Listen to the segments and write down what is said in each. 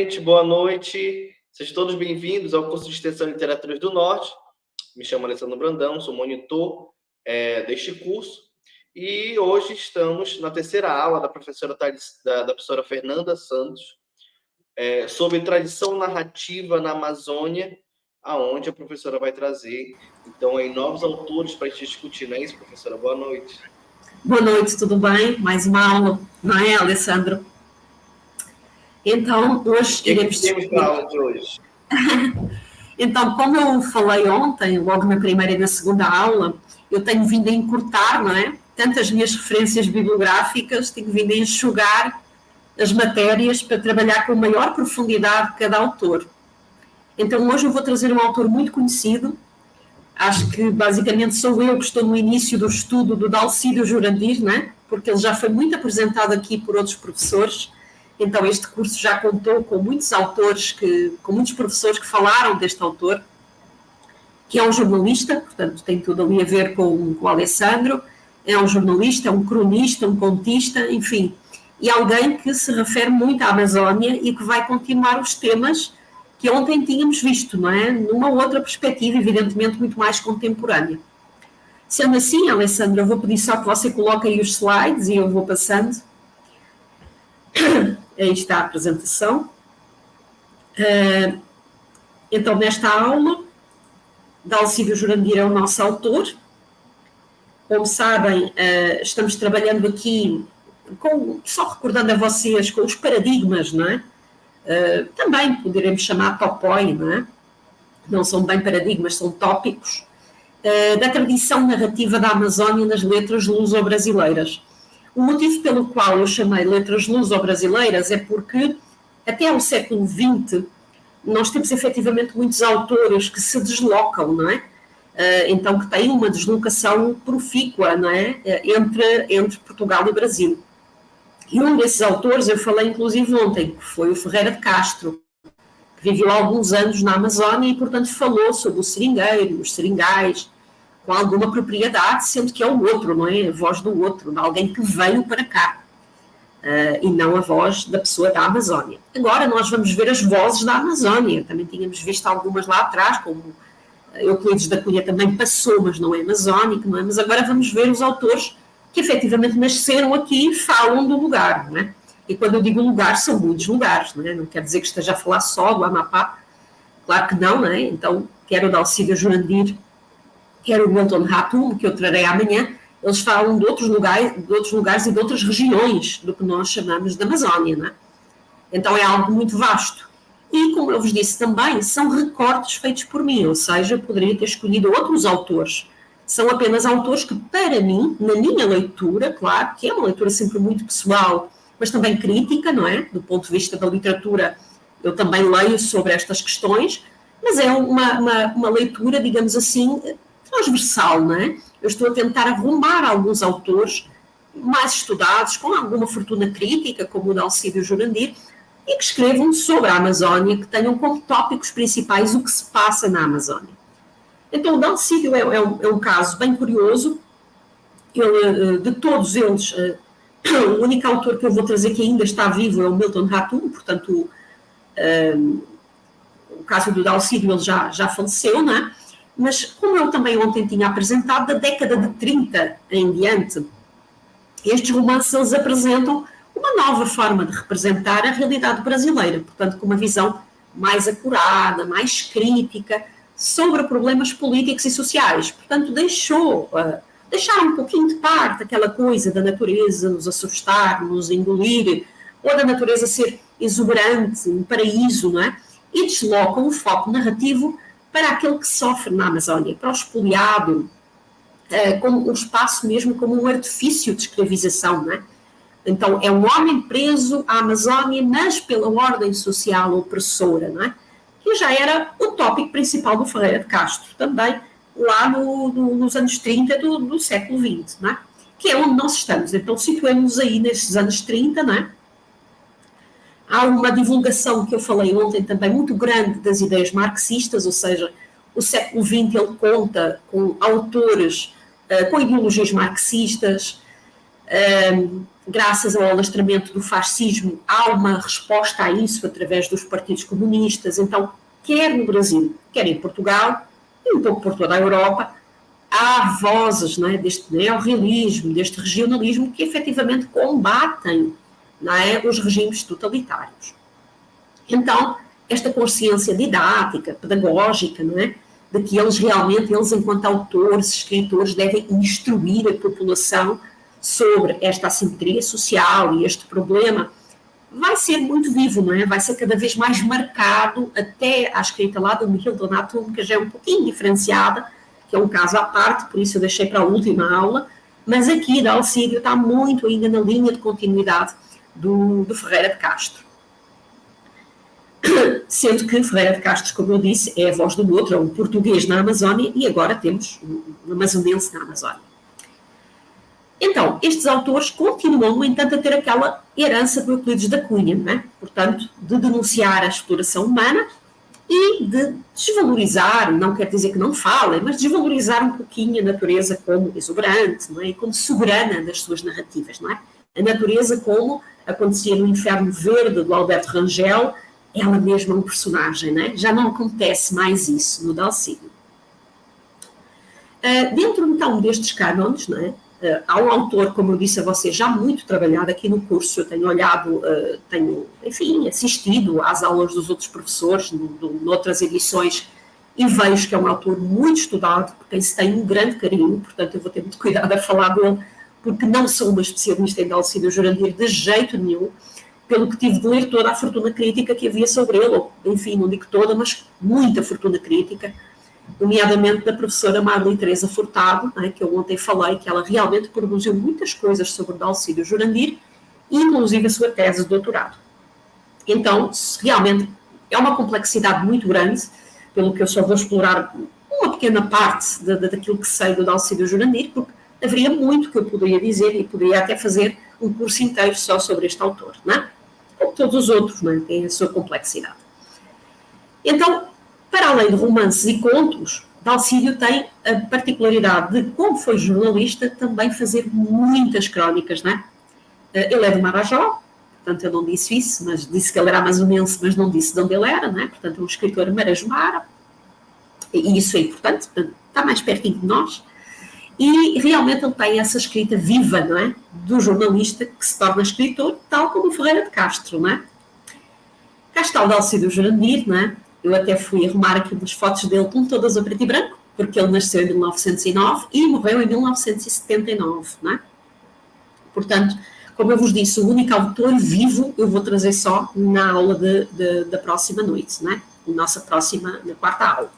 gente, boa noite. Sejam todos bem-vindos ao curso de Extensão em Literaturas do Norte. Me chamo Alessandro Brandão, sou monitor deste curso. E hoje estamos na terceira aula da professora Fernanda Santos, sobre tradição narrativa na Amazônia, aonde a professora vai trazer, então, aí, novos autores para a gente discutir, não é isso, professora? Boa noite. Boa noite, tudo bem? Mais uma aula, não é, Alessandro? Então, hoje iremos discutir. Para a aula de hoje? Então, como eu falei ontem, logo na primeira e na segunda aula, eu tenho vindo a encurtar, não é? Tanto as minhas referências bibliográficas, tenho vindo a enxugar as matérias para trabalhar com maior profundidade cada autor. Então, hoje eu vou trazer um autor muito conhecido. Acho que, basicamente, sou eu que estou no início do estudo do Dalcídio Jurandir, não é? Porque ele já foi muito apresentado aqui por outros professores. Então, este curso já contou com muitos autores, com muitos professores que falaram deste autor, que é um jornalista, portanto, tem tudo ali a ver com o Alessandro. É um jornalista, é um cronista, um contista, enfim. E alguém que se refere muito à Amazónia e que vai continuar os temas que ontem tínhamos visto, não é? Numa outra perspectiva, evidentemente, muito mais contemporânea. Sendo assim, Alessandro, eu vou pedir só que você coloque aí os slides e eu vou passando. Aí está a apresentação. Então, nesta aula, Dalcídio Jurandir é o nosso autor. Como sabem, estamos trabalhando aqui, só recordando a vocês, com os paradigmas, não é? Também poderemos chamar topoi, não é? Não são bem paradigmas, são tópicos, da tradição narrativa da Amazónia nas letras luso-brasileiras. O motivo pelo qual eu chamei letras luso-brasileiras é porque, até ao século XX, nós temos efetivamente muitos autores que se deslocam, não é? Então, que têm uma deslocação profícua, não é? Entre Portugal e Brasil. E um desses autores, eu falei inclusive ontem, que foi o Ferreira de Castro, que viveu há alguns anos na Amazónia e, portanto, falou sobre o seringueiro, os seringais, com alguma propriedade, sendo que é o outro, não é? A voz do outro, de alguém que veio para cá, e não a voz da pessoa da Amazónia. Agora nós vamos ver as vozes da Amazónia, também tínhamos visto algumas lá atrás, como Euclides da Cunha também passou, mas não é amazónico, não é? Mas agora vamos ver os autores que efetivamente nasceram aqui e falam do lugar, não é? E quando eu digo lugar, são muitos lugares, não é? Não quer dizer que esteja a falar só do Amapá, claro que não, não é? Então, quer o Dalcídio Jurandir, quer o Milton Ratum, que eu trarei amanhã, eles falam de outros lugares e de outras regiões do que nós chamamos de Amazónia, não é? Então é algo muito vasto. E, como eu vos disse também, são recortes feitos por mim, ou seja, eu poderia ter escolhido outros autores. São apenas autores que, para mim, na minha leitura, claro, que é uma leitura sempre muito pessoal, mas também crítica, não é? Do ponto de vista da literatura, eu também leio sobre estas questões, mas é uma leitura, digamos assim, transversal, não é? Eu estou a tentar arrumar alguns autores mais estudados, com alguma fortuna crítica, como o Dalcídio Jurandir, e que escrevam sobre a Amazónia, que tenham como tópicos principais o que se passa na Amazónia. Então, o Dalcídio é um caso bem curioso. De todos eles, o único autor que eu vou trazer que ainda está vivo é o Milton Ratum, portanto, o caso do Dalcídio, ele já faleceu, não é? Mas, como eu também ontem tinha apresentado, da década de 30 em diante, estes romances eles apresentam uma nova forma de representar a realidade brasileira, portanto, com uma visão mais acurada, mais crítica, sobre problemas políticos e sociais. Portanto, deixar um pouquinho de parte aquela coisa da natureza nos assustar, nos engolir, ou da natureza ser exuberante, um paraíso, não é? E deslocam o foco narrativo para aquele que sofre na Amazónia, para o expoliado, como um espaço mesmo como um artifício de escravização, não é? Então, é um homem preso à Amazónia, mas pela ordem social opressora, não é? Que já era o tópico principal do Ferreira de Castro, também lá nos anos 30 do século XX, não é? Que é onde nós estamos. Então, situemos-nos aí nesses anos 30, não é? Há uma divulgação que eu falei ontem também muito grande das ideias marxistas, ou seja, o século XX ele conta com autores com ideologias marxistas, Graças ao alastramento do fascismo, há uma resposta a isso através dos partidos comunistas. Então, quer no Brasil, quer em Portugal, e um pouco por toda a Europa, há vozes, não é, deste neorrealismo, deste regionalismo, que efetivamente combatem, não é, os regimes totalitários. Então, esta consciência didática, pedagógica, não é, de que eles realmente, eles enquanto autores, escritores, devem instruir a população sobre esta assimetria social e este problema, vai ser muito vivo, não é? Vai ser cada vez mais marcado, até à escrita lá do Milton Atum, que já é um pouquinho diferenciada, que é um caso à parte, por isso eu deixei para a última aula, mas aqui Dalcídio está muito ainda na linha de continuidade do Ferreira de Castro. Sendo que Ferreira de Castro, como eu disse, é a voz do outro, é um português na Amazónia, e agora temos um amazonense na Amazónia. Então, estes autores continuam, no entanto, a ter aquela herança do Euclides da Cunha, não é? Portanto, de denunciar a exploração humana e de desvalorizar, não quer dizer que não falem, mas desvalorizar um pouquinho a natureza como exuberante, não é? E como soberana das suas narrativas, não é? A natureza como acontecia no Inferno Verde, do Alberto Rangel, ela mesma é um personagem, não é? Já não acontece mais isso no Dalcídio. Dentro, então, destes cânones, não é? Há um autor, como eu disse a vocês, já muito trabalhado aqui no curso, eu tenho olhado, tenho, enfim, assistido às aulas dos outros professores, noutras edições, e vejo que é um autor muito estudado, por quem se tem um grande carinho, portanto eu vou ter muito cuidado a falar dele, porque não sou uma especialista em Dalcídio Jurandir de jeito nenhum, pelo que tive de ler toda a fortuna crítica que havia sobre ele, ou, enfim, não digo toda, mas muita fortuna crítica, nomeadamente da professora Marli Teresa Furtado, né, que eu ontem falei, que ela realmente produziu muitas coisas sobre Dalcídio Jurandir, inclusive a sua tese de doutorado. Então, realmente, é uma complexidade muito grande, pelo que eu só vou explorar uma pequena parte daquilo que sei do Dalcídio Jurandir, porque haveria muito que eu poderia dizer e poderia até fazer um curso inteiro só sobre este autor, né? Como todos os outros, né? Têm a sua complexidade. Então, para além de romances e contos, Dalcídio tem a particularidade de, como foi jornalista, também fazer muitas crónicas, não é? Ele é do Marajó, portanto eu não disse isso, mas disse que ele era amazonense, mas não disse de onde ele era, não é? Portanto é um escritor marajomara, e isso é importante, está mais pertinho de nós, e realmente ele tem essa escrita viva, não é? Do jornalista que se torna escritor, tal como o Ferreira de Castro, não é? Cá está o Dalcídio Jurandir, não é? Eu até fui arrumar aqui umas fotos dele com todas a preto e branco, porque ele nasceu em 1909 e morreu em 1979, não é? Portanto, como eu vos disse, o único autor vivo eu vou trazer só na aula da próxima noite, não é? Na quarta aula.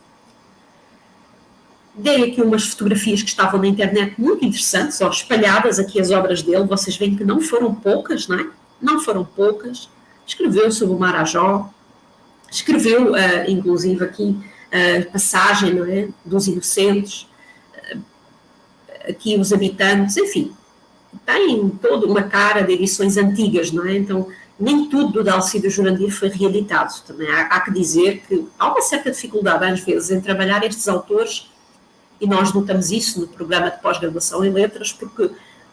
Dei aqui umas fotografias que estavam na internet muito interessantes, ó, espalhadas aqui as obras dele, vocês veem que não foram poucas, não é? Não foram poucas. Escreveu sobre o Marajó, escreveu, inclusive, aqui a passagem, não é, dos inocentes, aqui os habitantes, enfim, tem toda uma cara de edições antigas, não é? Então, nem tudo do Dalcídio Jurandir foi reeditado. Também há que dizer que há uma certa dificuldade, às vezes, em trabalhar estes autores, e nós notamos isso no programa de pós-graduação em letras, porque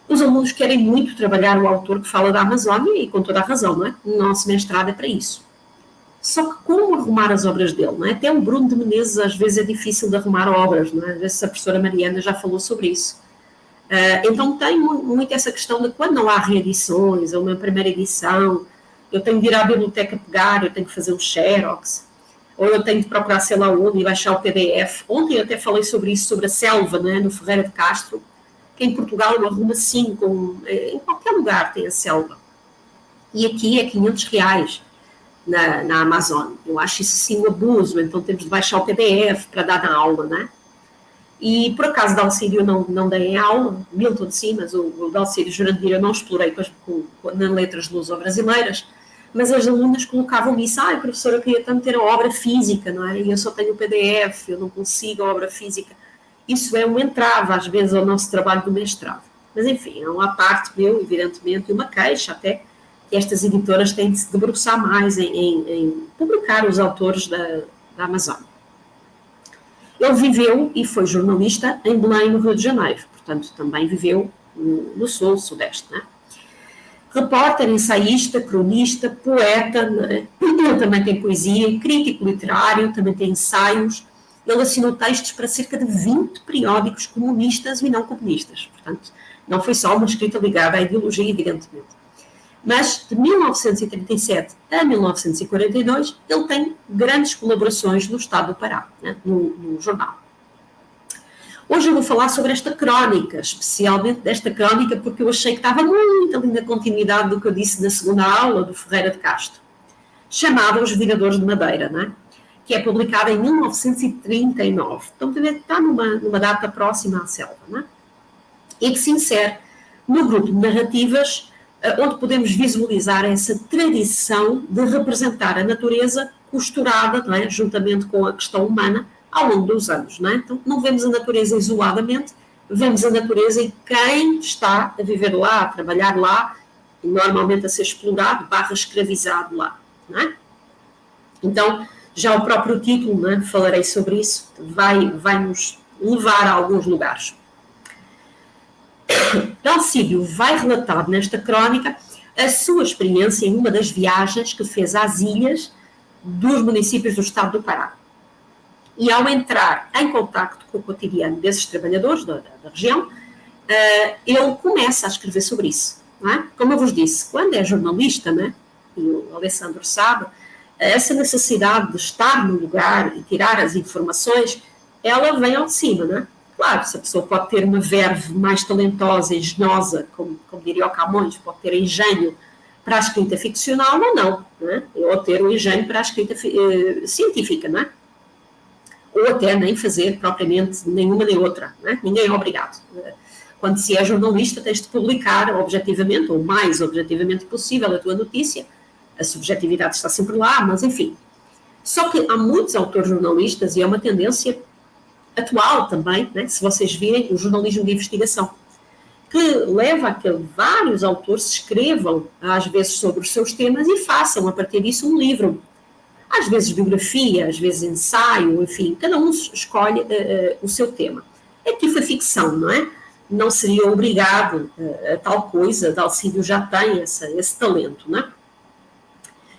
os alunos querem muito trabalhar o autor que fala da Amazónia, e com toda a razão, não é? O nosso mestrado é para isso. Só que como arrumar as obras dele, não é? Até o Bruno de Menezes às vezes é difícil de arrumar obras, não é? Às vezes a professora Mariana já falou sobre isso. Então tem muito essa questão de quando não há reedições, ou uma primeira edição, eu tenho de ir à biblioteca pegar, eu tenho que fazer um xerox, ou eu tenho de procurar sei lá onde e baixar o PDF. Ontem eu até falei sobre isso, sobre a selva, não é? No Ferreira de Castro, que em Portugal não arruma assim, em qualquer lugar tem a selva. E aqui é R$500. Na Amazon. Eu acho isso sim um abuso, então temos de baixar o PDF para dar na aula, né? E por acaso Dalcídio não dei em aula, Milton sim, mas o Dalcídio Jurandir eu não explorei nas letras luso-brasileiras, mas as alunas colocavam-me isso, professora, eu queria tanto ter a obra física, não é? E eu só tenho o PDF, eu não consigo a obra física. Isso é um entrave, às vezes, ao nosso trabalho do mestrado. Mas enfim, é uma parte meu, evidentemente, e uma queixa até, que estas editoras têm de se debruçar mais em publicar os autores da Amazónia. Ele viveu e foi jornalista em Belém, no Rio de Janeiro, portanto também viveu no sul, sudeste, né? Repórter, ensaísta, cronista, poeta, né? Ele também tem poesia, crítico literário, também tem ensaios. Ele assinou textos para cerca de 20 periódicos comunistas e não comunistas. Portanto, não foi só uma escrita ligada à ideologia, evidentemente. Mas, de 1937 a 1942, ele tem grandes colaborações no Estado do Pará, né? no jornal. Hoje eu vou falar sobre esta crónica, especialmente desta crónica, porque eu achei que estava muito ali na continuidade do que eu disse na segunda aula do Ferreira de Castro, chamada Os Viradores de Madeira, né? Que é publicada em 1939. Então, está numa data próxima à selva, né? E que se insere no grupo de narrativas onde podemos visualizar essa tradição de representar a natureza costurada, não é? Juntamente com a questão humana, ao longo dos anos, não é? Então, não vemos a natureza isoladamente, vemos a natureza e quem está a viver lá, a trabalhar lá, e normalmente a ser explorado, escravizado lá, não é? Então, já o próprio título, não é? Falarei sobre isso, vai nos levar a alguns lugares. Dalcídio vai relatar nesta crónica a sua experiência em uma das viagens que fez às ilhas dos municípios do estado do Pará. E ao entrar em contacto com o cotidiano desses trabalhadores da região, ele começa a escrever sobre isso. Não é? Como eu vos disse, quando é jornalista, né, e o Alessandro sabe, essa necessidade de estar no lugar e tirar as informações, ela vem ao de cima, não é? Claro, se a pessoa pode ter uma verve mais talentosa, engenhosa, como diria o Camões, pode ter engenho para a escrita ficcional ou não é? Ou ter um engenho para a escrita científica, não é? Ou até nem fazer propriamente nenhuma nem outra, não é? Ninguém é obrigado. Quando se é jornalista, tens de publicar objetivamente, ou o mais objetivamente possível, a tua notícia. A subjetividade está sempre lá, mas enfim. Só que há muitos autores jornalistas, e é uma tendência atual também, né? Se vocês virem o jornalismo de investigação, que leva a que vários autores escrevam, às vezes, sobre os seus temas e façam, a partir disso, um livro. Às vezes biografia, às vezes ensaio, enfim, cada um escolhe o seu tema. Aqui foi ficção, não é? Não seria obrigado a tal coisa, Dalcídio já tem esse talento, não é?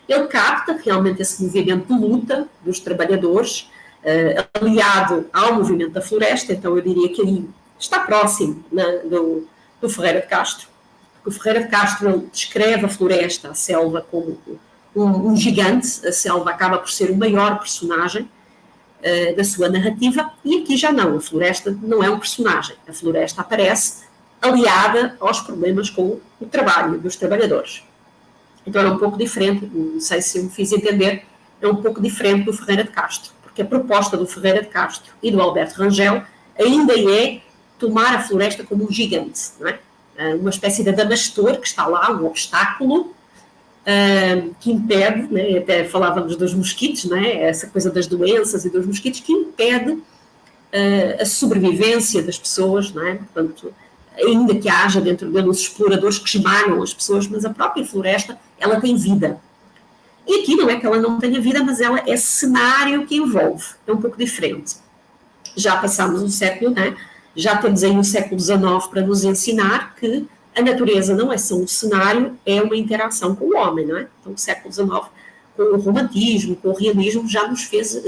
Ele capta realmente esse movimento de luta dos trabalhadores, aliado ao movimento da floresta, então eu diria que aí está próximo, né, do Ferreira de Castro, porque o Ferreira de Castro descreve a floresta, a selva, como um gigante. A selva acaba por ser o maior personagem da sua narrativa, e aqui já não, a floresta não é um personagem, a floresta aparece aliada aos problemas com o trabalho dos trabalhadores. Então é um pouco diferente, não sei se eu me fiz entender, é um pouco diferente do Ferreira de Castro, porque a proposta do Ferreira de Castro e do Alberto Rangel ainda é tomar a floresta como um gigante, não é? Uma espécie de adamastor que está lá, um obstáculo, que impede, né, até falávamos dos mosquitos, né, essa coisa das doenças e dos mosquitos, que impede a sobrevivência das pessoas, não é? Portanto, ainda que haja dentro dele os exploradores que esmagam as pessoas, mas a própria floresta, ela tem vida. E aqui não é que ela não tenha vida, mas ela é cenário que envolve, é um pouco diferente. Já passámos um século, né? Já temos aí um século XIX para nos ensinar que a natureza não é só um cenário, é uma interação com o homem, não é? Então, o século XIX, com o romantismo, com o realismo, já nos fez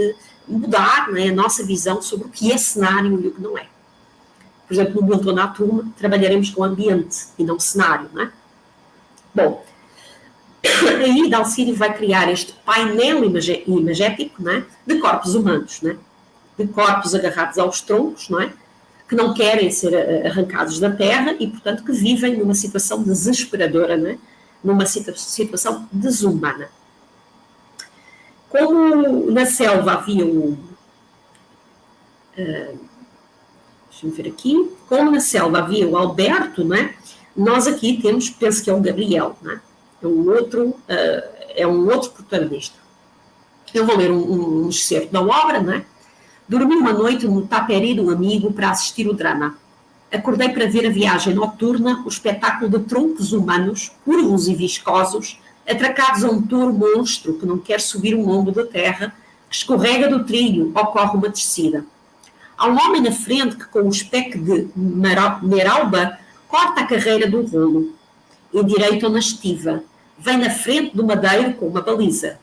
mudar, não é, a nossa visão sobre o que é cenário e o que não é. Por exemplo, no Milton na Turma, trabalharemos com ambiente e não cenário, não é? Bom, aí Dalcídio vai criar este painel imagético, não é, de corpos humanos, não é? De corpos agarrados aos troncos, não é? Que não querem ser arrancados da terra e, portanto, que vivem numa situação desesperadora, né? Numa situação desumana. Como na selva havia deixa-me ver aqui. Como na selva havia o Alberto, né? Nós aqui temos, penso que é o Gabriel, né? É um outro protagonista. Eu vou ler um excerto da obra, né? Dormi uma noite no taperi de um amigo para assistir o drama. Acordei para ver a viagem noturna, o espetáculo de troncos humanos, curvos e viscosos, atracados a um touro monstro que não quer subir um lombo da terra, que escorrega do trilho, ocorre uma descida. Há um homem na frente que, com o espeque de Meralba, corta a carreira do rolo, endireita na estiva, vem na frente do madeiro com uma baliza,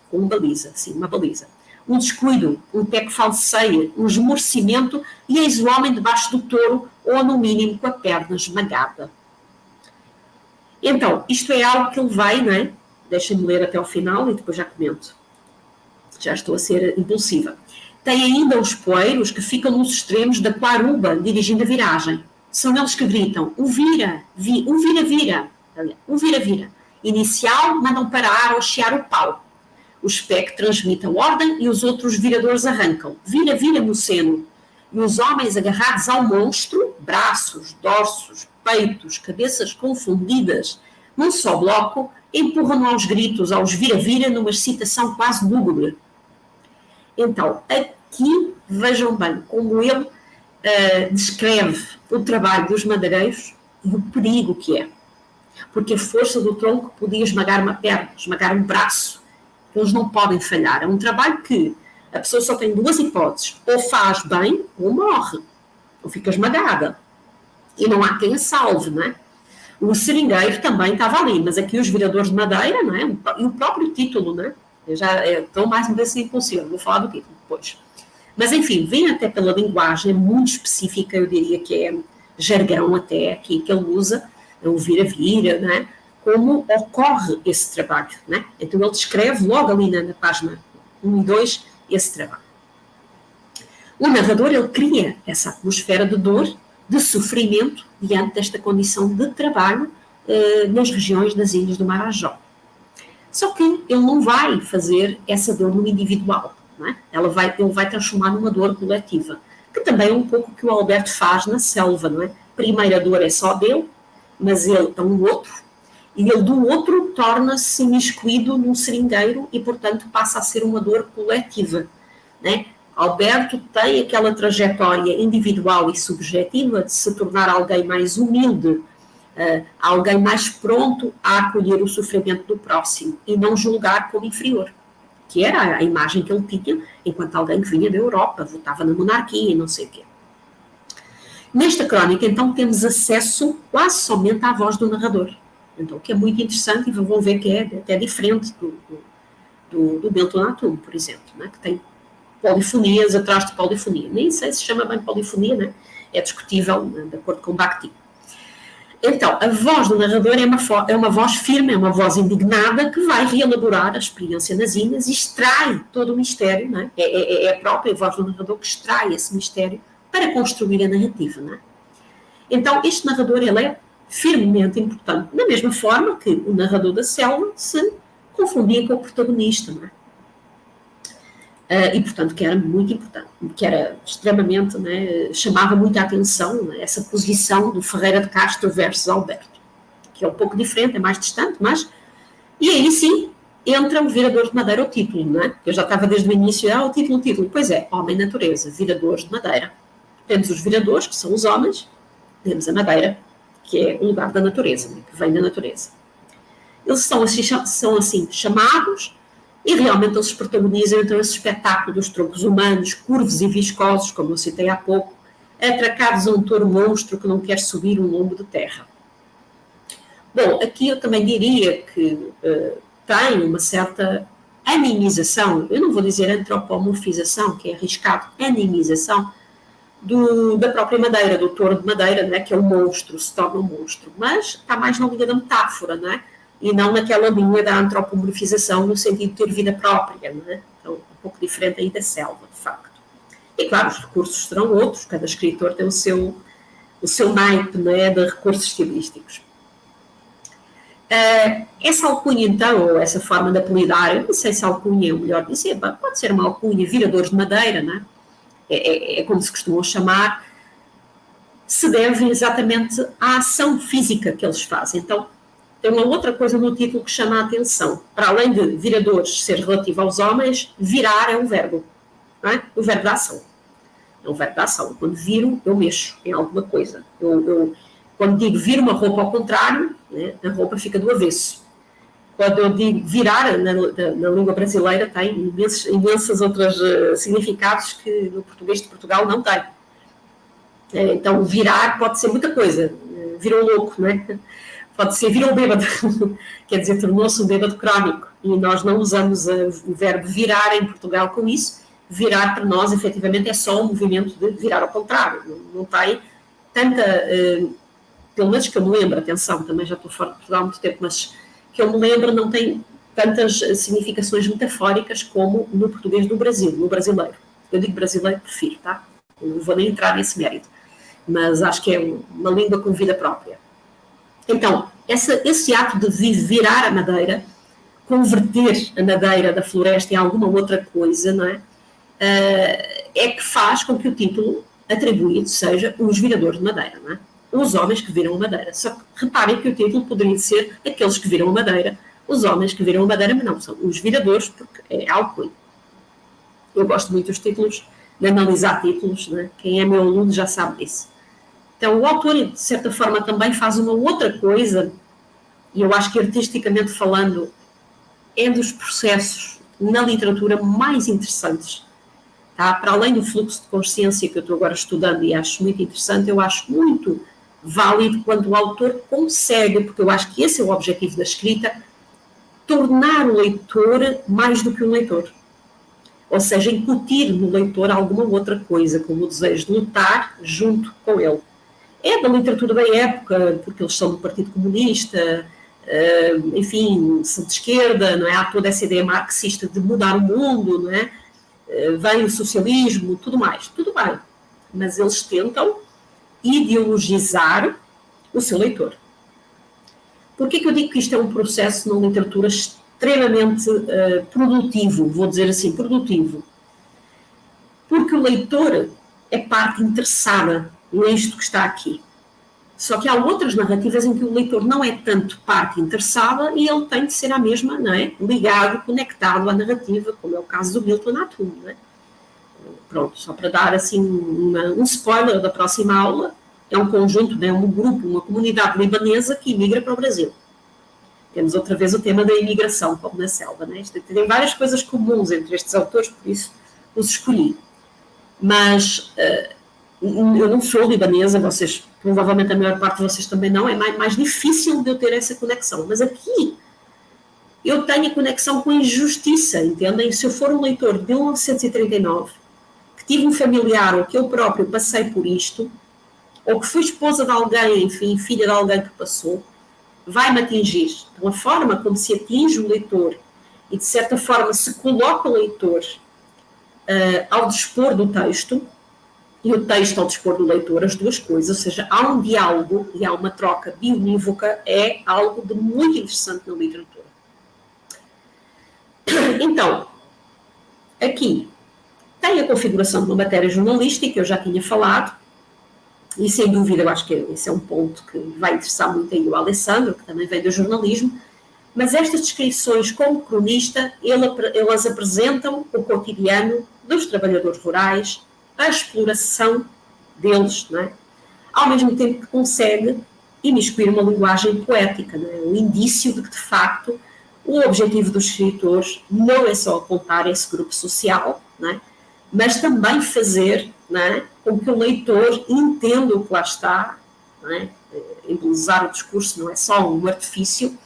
um descuido, um pé que falseia, um esmorecimento, e eis o homem debaixo do touro, ou no mínimo com a perna esmagada. Então, isto é algo que ele vai, não é? Deixem-me ler até ao final e depois já comento. Já estou a ser impulsiva. Tem ainda os poeiros que ficam nos extremos da quaruba, dirigindo a viragem. São eles que gritam, o vira. Inicial, mandam parar ou chiar o pau. Os pé que transmitem ordem e os outros viradores arrancam. Vira, moceno. E os homens agarrados ao monstro, braços, dorsos, peitos, cabeças confundidas, num só bloco, empurram-no aos gritos, aos vira-vira, numa excitação quase lúgubre. Então, aqui vejam bem como ele descreve o trabalho dos madeireiros e o perigo que é. Porque a força do tronco podia esmagar uma perna, esmagar um braço. Eles não podem falhar. É um trabalho que a pessoa só tem duas hipóteses. Ou faz bem, ou morre. Ou fica esmagada. E não há quem a salve, não é? O seringueiro também estava ali, mas aqui os viradores de madeira, não é? E o próprio título, não é? Eu já estou mais uma vez impulsiva, vou falar do título depois. Mas, enfim, vem até pela linguagem muito específica, eu diria que é jargão até aqui que ele usa, o vira-vira, não é? Como ocorre esse trabalho, não é? Então ele descreve logo ali na página 1 e 2 esse trabalho. O narrador, ele cria essa atmosfera de dor, de sofrimento, diante desta condição de trabalho nas regiões das Ilhas do Marajó. Só que ele não vai fazer essa dor no individual, não é? Ele vai transformar numa dor coletiva, que também é um pouco o que o Alberto faz na selva, não é? Primeiro a dor é só dele, mas ele é um outro, e ele do outro torna-se imiscuído num seringueiro e, portanto, passa a ser uma dor coletiva, não é? Alberto tem aquela trajetória individual e subjetiva de se tornar alguém mais humilde, alguém mais pronto a acolher o sofrimento do próximo e não julgar como inferior, que era a imagem que ele tinha enquanto alguém que vinha da Europa, votava na monarquia e não sei o quê. Nesta crónica, então, temos acesso quase somente à voz do narrador, então, o que é muito interessante, e vão ver que é até diferente do Milton Atum, por exemplo, né, que tem polifonias atrás de polifonia. Nem sei se chama bem polifonia, né? É discutível, né, de acordo com Bakhtin. Então, a voz do narrador é uma voz firme, é uma voz indignada que vai reelaborar a experiência nas ilhas e extrai todo o mistério, né? É a própria voz do narrador que extrai esse mistério para construir a narrativa, né? Então, este narrador, ele é firmemente importante, da mesma forma que o narrador da selva se confundia com o protagonista, né? E, portanto, que era muito importante, que era extremamente, né, chamava muita atenção, né, essa posição do Ferreira de Castro versus Alberto, que é um pouco diferente, é mais distante, mas... E aí, sim, entra o Viradores de Madeira, o título, não é? Eu já estava desde o início, o título. Pois é, Homem-Natureza, Viradores de Madeira. Temos os viradores, que são os homens, temos a madeira, que é o lugar da natureza, né, que vem da natureza. Eles são assim chamados... E realmente eles protagonizam então esse espetáculo dos troncos humanos, curvos e viscosos, como eu citei há pouco, atracados a um touro monstro que não quer subir um lombo de terra. Bom, aqui eu também diria que tem uma certa animização, eu não vou dizer antropomorfização, que é arriscado, animização da própria madeira, do touro de madeira, né, que é um monstro, se torna um monstro, mas está mais na linha da metáfora, não é? E não naquela linha da antropomorfização, no sentido de ter vida própria, não é? Então, um pouco diferente aí da selva, de facto. E, claro, os recursos serão outros, cada escritor tem o seu naipe, não é, de recursos estilísticos. Essa alcunha, então, ou essa forma de apelidar, eu não sei se alcunha é o melhor dizer, pode ser uma alcunha, viradores de madeira, não é? É como se costumam chamar, se deve exatamente à ação física que eles fazem. Então, tem uma outra coisa no título que chama a atenção. Para além de viradores ser relativo aos homens, virar é um verbo, não é? O verbo da ação. É um verbo da ação. Quando viro, eu mexo em alguma coisa. Quando digo viro uma roupa ao contrário, né, a roupa fica do avesso. Quando eu digo virar, na língua brasileira tem imensas outros significados que no português de Portugal não tem. Então, virar pode ser muita coisa. virou louco, não é? Pode ser virou bêbado, quer dizer, tornou-se um bêbado crónico, e nós não usamos o verbo virar em Portugal com isso. Virar para nós, efetivamente, é só um movimento de virar ao contrário, não tem tanta, pelo menos que eu me lembro, atenção, também já estou fora de Portugal há muito tempo, mas que eu me lembro não tem tantas significações metafóricas como no português do Brasil, no brasileiro. Eu digo brasileiro, prefiro, tá? Não vou nem entrar nesse mérito, mas acho que é uma língua com vida própria. Então, esse ato de virar a madeira, converter a madeira da floresta em alguma outra coisa, não é? É que faz com que o título atribuído seja os viradores de madeira, não é? Os homens que viram a madeira. Só que reparem que o título poderia ser aqueles que viram a madeira, os homens que viram a madeira, mas não, são os viradores, porque é alcunha. Eu gosto muito dos títulos, de analisar títulos, não é? Quem é meu aluno já sabe disso. Então, o autor, de certa forma, também faz uma outra coisa, e eu acho que artisticamente falando, é dos processos na literatura mais interessantes. Tá? Para além do fluxo de consciência que eu estou agora estudando e acho muito interessante, eu acho muito válido quando o autor consegue, porque eu acho que esse é o objetivo da escrita, tornar o leitor mais do que um leitor. Ou seja, incutir no leitor alguma outra coisa, como o desejo de lutar junto com ele. É da literatura da época, porque eles são do Partido Comunista, enfim, são de esquerda, não é? Há toda essa ideia marxista de mudar o mundo, não é? Vem o socialismo, tudo mais, tudo bem. Mas eles tentam ideologizar o seu leitor. Por que eu digo que isto é um processo na literatura extremamente produtivo, vou dizer assim, produtivo? Porque o leitor é parte interessada nisto que está aqui. Só que há outras narrativas em que o leitor não é tanto parte interessada e ele tem de ser à mesma, não é? Ligado, conectado à narrativa, como é o caso do Milton Atum, não é? Pronto, só para dar assim um spoiler da próxima aula, é um conjunto, né, um grupo, uma comunidade libanesa que imigra para o Brasil. Temos outra vez o tema da imigração, como na selva, né? Tem várias coisas comuns entre estes autores, por isso os escolhi. Mas eu não sou libanesa, vocês, provavelmente a maior parte de vocês também não, é mais difícil de eu ter essa conexão. Mas aqui eu tenho a conexão com a injustiça, entendem? Se eu for um leitor de 1939, que tive um familiar ou que eu próprio passei por isto, ou que fui esposa de alguém, enfim, filha de alguém que passou, vai-me atingir. Então, a forma como se atinge o leitor e, de certa forma, se coloca o leitor ao dispor do texto, e o texto ao dispor do leitor, as duas coisas, ou seja, há um diálogo e há uma troca bionívoca, é algo de muito interessante na literatura. Então, aqui tem a configuração de uma matéria jornalística, eu já tinha falado, e sem dúvida eu acho que esse é um ponto que vai interessar muito aí o Alessandro, que também vem do jornalismo, mas estas descrições como cronista, elas apresentam o cotidiano dos trabalhadores rurais, a exploração deles, não é? Ao mesmo tempo que consegue imiscuir uma linguagem poética, não é? Um indício de que, de facto, o objetivo dos escritores não é só apontar esse grupo social, não é? Mas também fazer, não é, com que o leitor entenda o que lá está, não é? Embelezar o discurso não é só um artifício,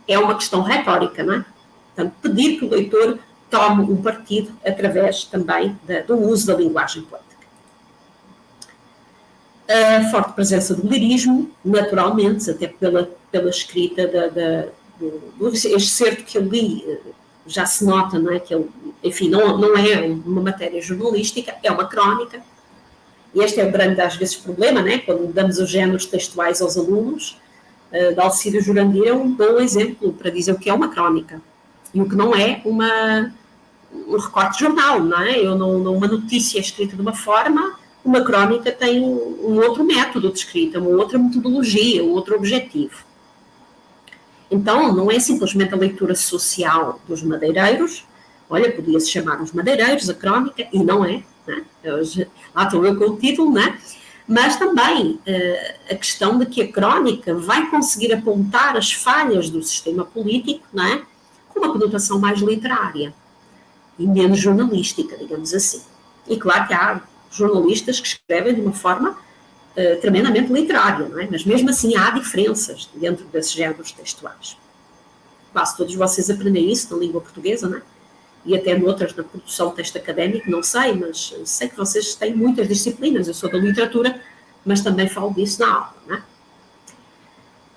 é uma questão retórica, não é? Portanto, pedir que o leitor tome um partido através também do uso da linguagem poética. A forte presença do lirismo, naturalmente, até pela escrita este certo que eu li, já se nota, não é? Que ele, enfim, não é uma matéria jornalística, é uma crónica, e este é o grande, às vezes, problema, né? Quando damos os géneros textuais aos alunos. Dalcídio Jurandir é um bom exemplo para dizer o que é uma crónica e o que não é um recorte de jornal, não é? Uma notícia escrita de uma forma, uma crónica tem um outro método de escrita, uma outra metodologia, um outro objetivo. Então, não é simplesmente a leitura social dos madeireiros, olha, podia-se chamar os madeireiros, a crónica, e não é, né? Lá estou eu com o título, né? Mas também a questão de que a crónica vai conseguir apontar as falhas do sistema político, não é? Com uma conotação mais literária e menos jornalística, digamos assim. E claro que há jornalistas que escrevem de uma forma tremendamente literária, não é? Mas mesmo assim há diferenças dentro desses géneros textuais. Quase todos vocês aprendem isso na língua portuguesa, não é? E até noutras, na produção de texto académico, não sei, mas sei que vocês têm muitas disciplinas. Eu sou da literatura, mas também falo disso na aula, não é?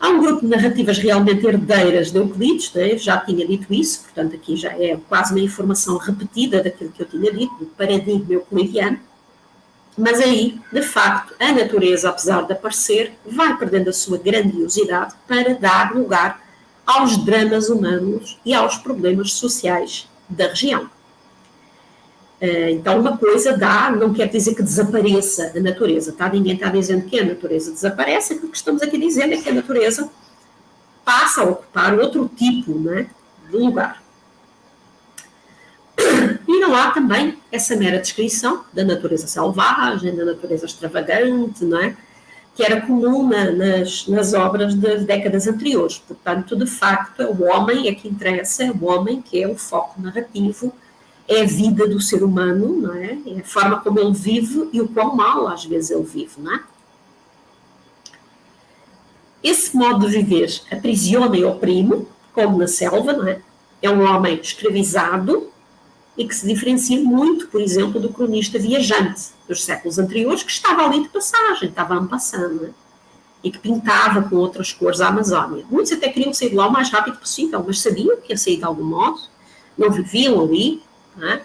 Há um grupo de narrativas realmente herdeiras de Euclides, né? Já tinha dito isso, portanto aqui já é quase uma informação repetida daquilo que eu tinha dito, do paradigma euclidiano, mas aí, de facto, a natureza, apesar de aparecer, vai perdendo a sua grandiosidade para dar lugar aos dramas humanos e aos problemas sociais da região. Então, uma coisa não quer dizer que desapareça a natureza, tá? Ninguém está dizendo que a natureza desaparece, aquilo que estamos aqui dizendo é que a natureza passa a ocupar outro tipo, né, de lugar. E não há também essa mera descrição da natureza selvagem, da natureza extravagante, não é? Que era comum nas obras das décadas anteriores. Portanto, de facto, é o homem que interessa, é o homem que é o foco narrativo, é a vida do ser humano, não é? É a forma como ele vive e o quão mal às vezes ele vive, não é? Esse modo de viver aprisiona e oprime, como na selva, não é? É um homem escravizado e que se diferencia muito, por exemplo, do cronista viajante dos séculos anteriores, que estava ali de passagem, estava en passant, não é? E que pintava com outras cores a Amazónia. Muitos até queriam sair de lá o mais rápido possível, mas sabiam que ia sair de algum modo, não viviam ali,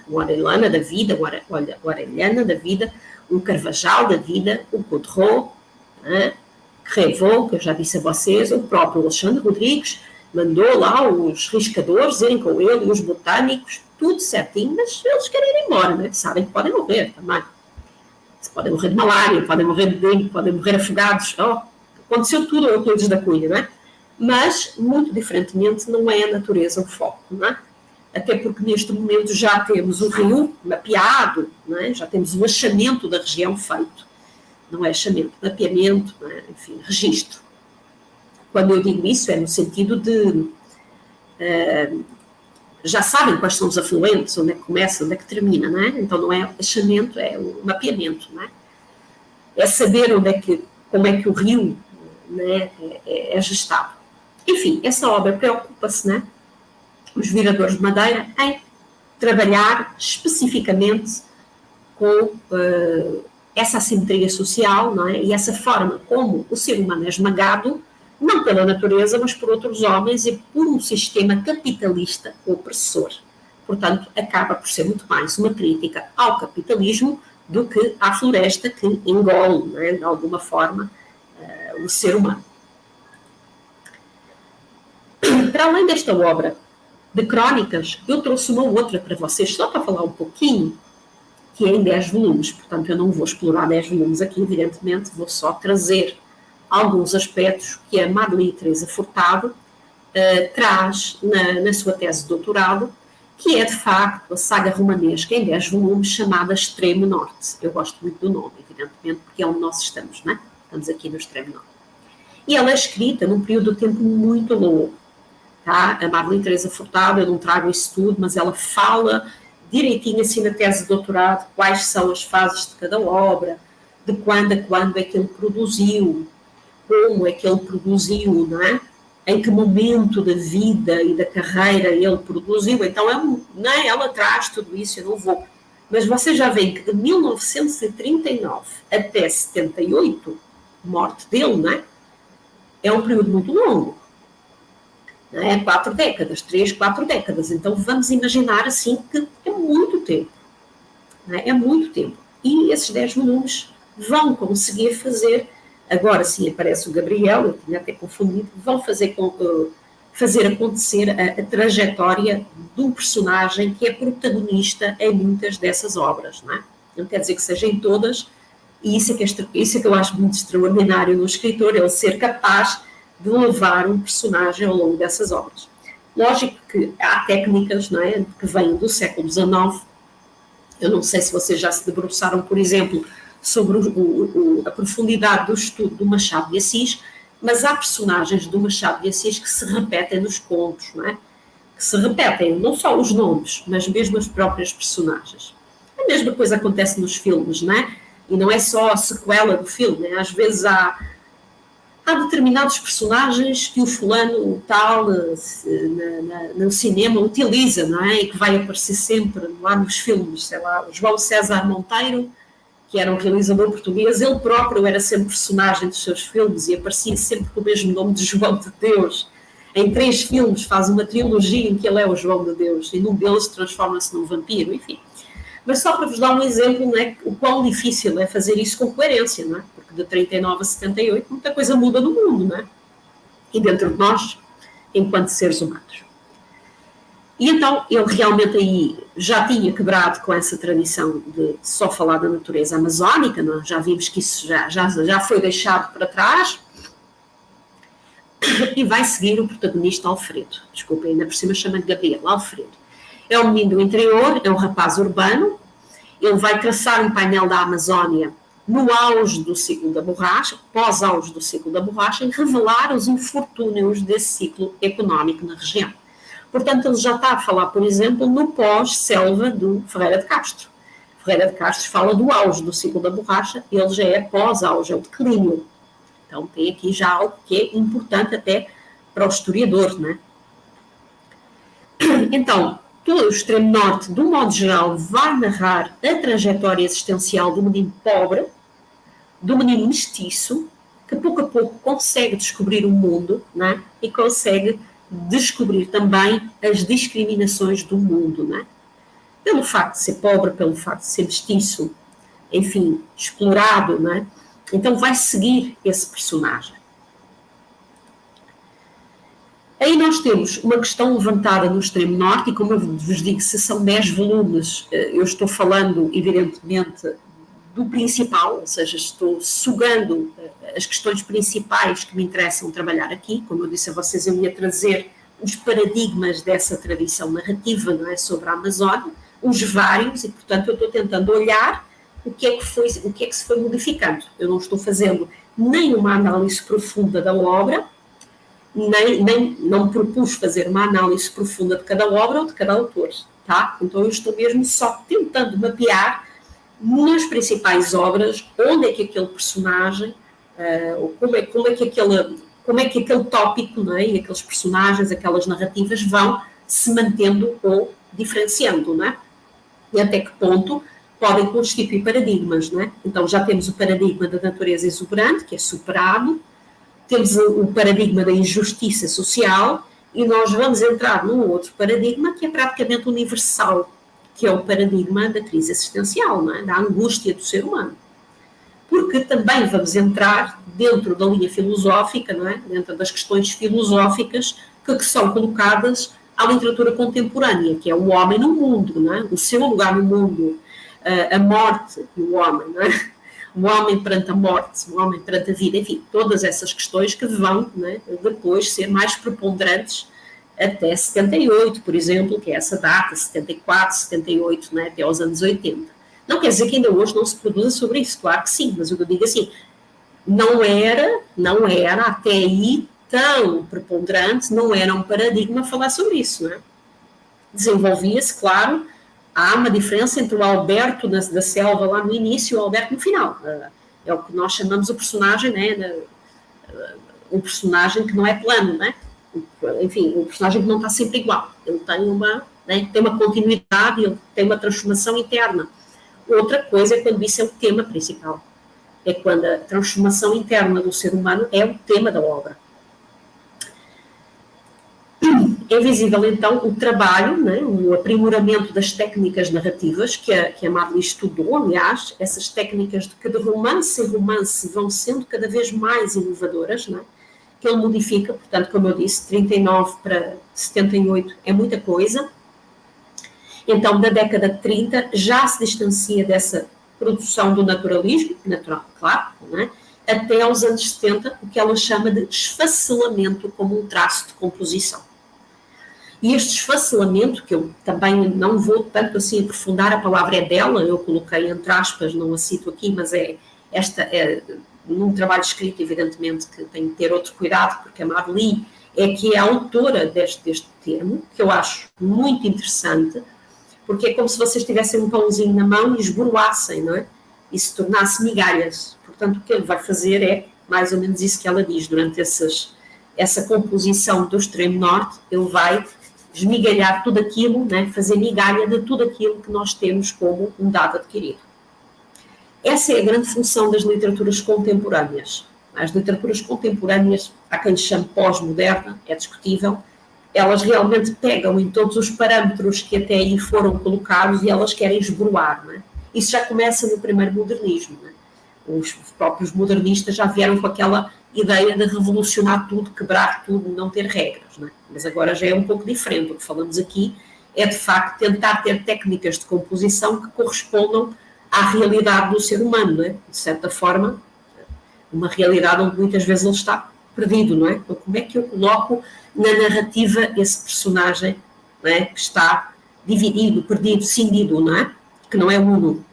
o Orellana da vida, o Orellana da vida, o Carvajal da vida, o Coudreau, Crevaux, que eu já disse a vocês, o próprio Alexandre Rodrigues, mandou lá os riscadores irem com ele e os botânicos, tudo certinho, mas eles querem ir embora, né? Sabem que podem morrer também. Podem morrer de malária, podem morrer de dengue, podem morrer afogados. Aconteceu tudo ao Euclides da Cunha, não é? Mas, muito diferentemente, não é a natureza o foco, não é? Até porque neste momento já temos o rio mapeado, não é? Já temos o achamento da região feito. Não é achamento, mapeamento, não é? Enfim, registro. Quando eu digo isso é no sentido de... já sabem quais são os afluentes, onde é que começa, onde é que termina, não é? Então não é achamento, é o mapeamento, não é? É saber como é que o rio, né, é gestado. Enfim, essa obra preocupa-se, né, os viradores de madeira em trabalhar especificamente com essa assimetria social, não é? E essa forma como o ser humano é esmagado, não pela natureza, mas por outros homens e por um sistema capitalista opressor. Portanto, acaba por ser muito mais uma crítica ao capitalismo do que à floresta que engole, não é, de alguma forma, o ser humano. Para além desta obra de crónicas, eu trouxe uma outra para vocês, só para falar um pouquinho, que é em 10 volumes. Portanto, eu não vou explorar 10 volumes aqui, evidentemente, vou só trazer alguns aspectos que a Madeleine Teresa Furtado traz na sua tese de doutorado, que é, de facto, a saga romanesca em 10 volumes, chamada Extremo Norte. Eu gosto muito do nome, evidentemente, porque é onde nós estamos, não é? Estamos aqui no Extremo Norte. E ela é escrita num período de tempo muito longo. Tá? A Madeleine Teresa Furtado, eu não trago isso tudo, mas ela fala direitinho assim na tese de doutorado quais são as fases de cada obra, de quando a quando é que ele produziu, como é que ele produziu, não é? Em que momento da vida e da carreira ele produziu. Então, ela traz tudo isso, eu não vou. Mas vocês já veem que de 1939 até 78, morte dele, não é? É um período muito longo. Não é? 4 décadas, 3, 4 décadas. Então, vamos imaginar assim que é muito tempo. Não é? É muito tempo. E esses 10 volumes vão conseguir fazer... Agora sim aparece o Gabriel, eu tinha até confundido, vão fazer acontecer a trajetória de um personagem que é protagonista em muitas dessas obras, não é? Não quer dizer que sejam em todas, e isso é que eu acho muito extraordinário no escritor, ele ser capaz de levar um personagem ao longo dessas obras. Lógico que há técnicas, não é, que vêm do século XIX, eu não sei se vocês já se debruçaram, por exemplo, sobre a profundidade do estudo do Machado de Assis, mas há personagens do Machado de Assis que se repetem nos contos, não é? Que se repetem, não só os nomes, mas mesmo as próprias personagens. A mesma coisa acontece nos filmes, não é? E não é só a sequela do filme, né? Às vezes há determinados personagens que o fulano tal no cinema utiliza, não é? E que vai aparecer sempre lá nos filmes, sei lá, o João César Monteiro, que era um realizador português, ele próprio era sempre personagem dos seus filmes e aparecia sempre com o mesmo nome de João de Deus. Em 3 filmes faz uma trilogia em que ele é o João de Deus e num deles transforma-se num vampiro, enfim. Mas só para vos dar um exemplo, não é, o quão difícil é fazer isso com coerência, não é? Porque de 39 a 78 muita coisa muda no mundo, não é? E dentro de nós, enquanto seres humanos. E então, ele realmente aí já tinha quebrado com essa tradição de só falar da natureza amazónica, não é? Já vimos que isso já foi deixado para trás. E vai seguir o protagonista Alfredo. Desculpem, ainda por cima chama-lhe Gabriel, Alfredo. É um menino do interior, é um rapaz urbano, ele vai traçar um painel da Amazónia no auge do ciclo da borracha, pós-auge do ciclo da borracha, e revelar os infortúnios desse ciclo económico na região. Portanto, ele já está a falar, por exemplo, no pós-selva do Ferreira de Castro. Ferreira de Castro fala do auge do ciclo da borracha, ele já é pós-auge, é o declínio. Então, tem aqui já algo que é importante até para o historiador, não é? Então, todo o extremo norte, do modo geral, vai narrar a trajetória existencial do menino pobre, do menino mestiço, que pouco a pouco consegue descobrir o mundo, não é? E consegue descobrir também as discriminações do mundo, não é? Pelo facto de ser pobre, pelo facto de ser mestiço, enfim, explorado, não é? Então vai seguir esse personagem. Aí nós temos uma questão levantada no extremo norte, e como eu vos digo, se são 10 volumes, eu estou falando, evidentemente, do principal, ou seja, estou sugando as questões principais que me interessam trabalhar aqui. Como eu disse a vocês, eu ia trazer os paradigmas dessa tradição narrativa, não é, sobre a Amazónia, os vários, e portanto eu estou tentando olhar o que é que se foi modificando. Eu não estou fazendo nem uma análise profunda da obra, nem não propus fazer uma análise profunda de cada obra ou de cada autor, tá? Então eu estou mesmo só tentando mapear nas principais obras onde é que aquele personagem, como é que aquele tópico, não é? E aqueles personagens, aquelas narrativas vão se mantendo ou diferenciando, não é? E até que ponto podem constituir paradigmas, não é? Então já temos o paradigma da natureza exuberante, que é superado, temos o paradigma da injustiça social, e nós vamos entrar num outro paradigma que é praticamente universal, que é o paradigma da crise existencial, não é? Da angústia do ser humano. Porque também vamos entrar dentro da linha filosófica, não é? Dentro das questões filosóficas que são colocadas à literatura contemporânea, que é o homem no mundo, não é? O seu lugar no mundo, a morte e o homem, não é? O homem perante a morte, o homem perante a vida, enfim, todas essas questões que vão, né, depois ser mais preponderantes até 78, por exemplo, que é essa data, 74, 78, né, até aos anos 80. Não quer dizer que ainda hoje não se produza sobre isso, claro que sim, mas o que eu digo assim, não era até aí tão preponderante, não era um paradigma falar sobre isso, né? Desenvolvia-se, claro. Há uma diferença entre o Alberto da selva lá no início e o Alberto no final. É o que nós chamamos o personagem, né? Um personagem que não é plano, né? Enfim, um personagem que não está sempre igual. Ele tem uma continuidade, ele tem uma transformação interna. Outra coisa é quando isso é o tema principal. É quando a transformação interna do ser humano é o tema da obra. É visível, então, o trabalho, né, o aprimoramento das técnicas narrativas que a Marli estudou, aliás, essas técnicas de que de romance em romance vão sendo cada vez mais inovadoras, né, que ele modifica, portanto, como eu disse, 39 para 78 é muita coisa. Então, da década de 30, já se distancia dessa produção do naturalismo, natural, claro, né, até aos anos 70, o que ela chama de esfacelamento como um traço de composição. E este esfacelamento, que eu também não vou tanto assim aprofundar, a palavra é dela, eu coloquei entre aspas, não a cito aqui, mas num trabalho escrito, evidentemente, que tem que ter outro cuidado, porque a Marli é que é a autora deste termo, que eu acho muito interessante, porque é como se vocês tivessem um pãozinho na mão e esboroassem, não é? e se tornasse migalhas. Portanto, o que ele vai fazer é mais ou menos isso que ela diz, durante essa composição do extremo norte, ele vai esmigalhar tudo aquilo, né, fazer migalha de tudo aquilo que nós temos como um dado adquirido. Essa é a grande função das literaturas contemporâneas. As literaturas contemporâneas, há quem chame pós-moderna, é discutível, elas realmente pegam em todos os parâmetros que até aí foram colocados e elas querem esboroar. Né? Isso já começa no primeiro modernismo. Né? Os próprios modernistas já vieram com aquela ideia de revolucionar tudo, quebrar tudo, não ter regras. Né? Mas agora já é um pouco diferente. O que falamos aqui é, de facto, tentar ter técnicas de composição que correspondam à realidade do ser humano. Né? De certa forma, uma realidade onde muitas vezes ele está perdido, não é? Então, como é que eu coloco na narrativa esse personagem, não é? Que está dividido, perdido, cindido, não é? Que não é uno.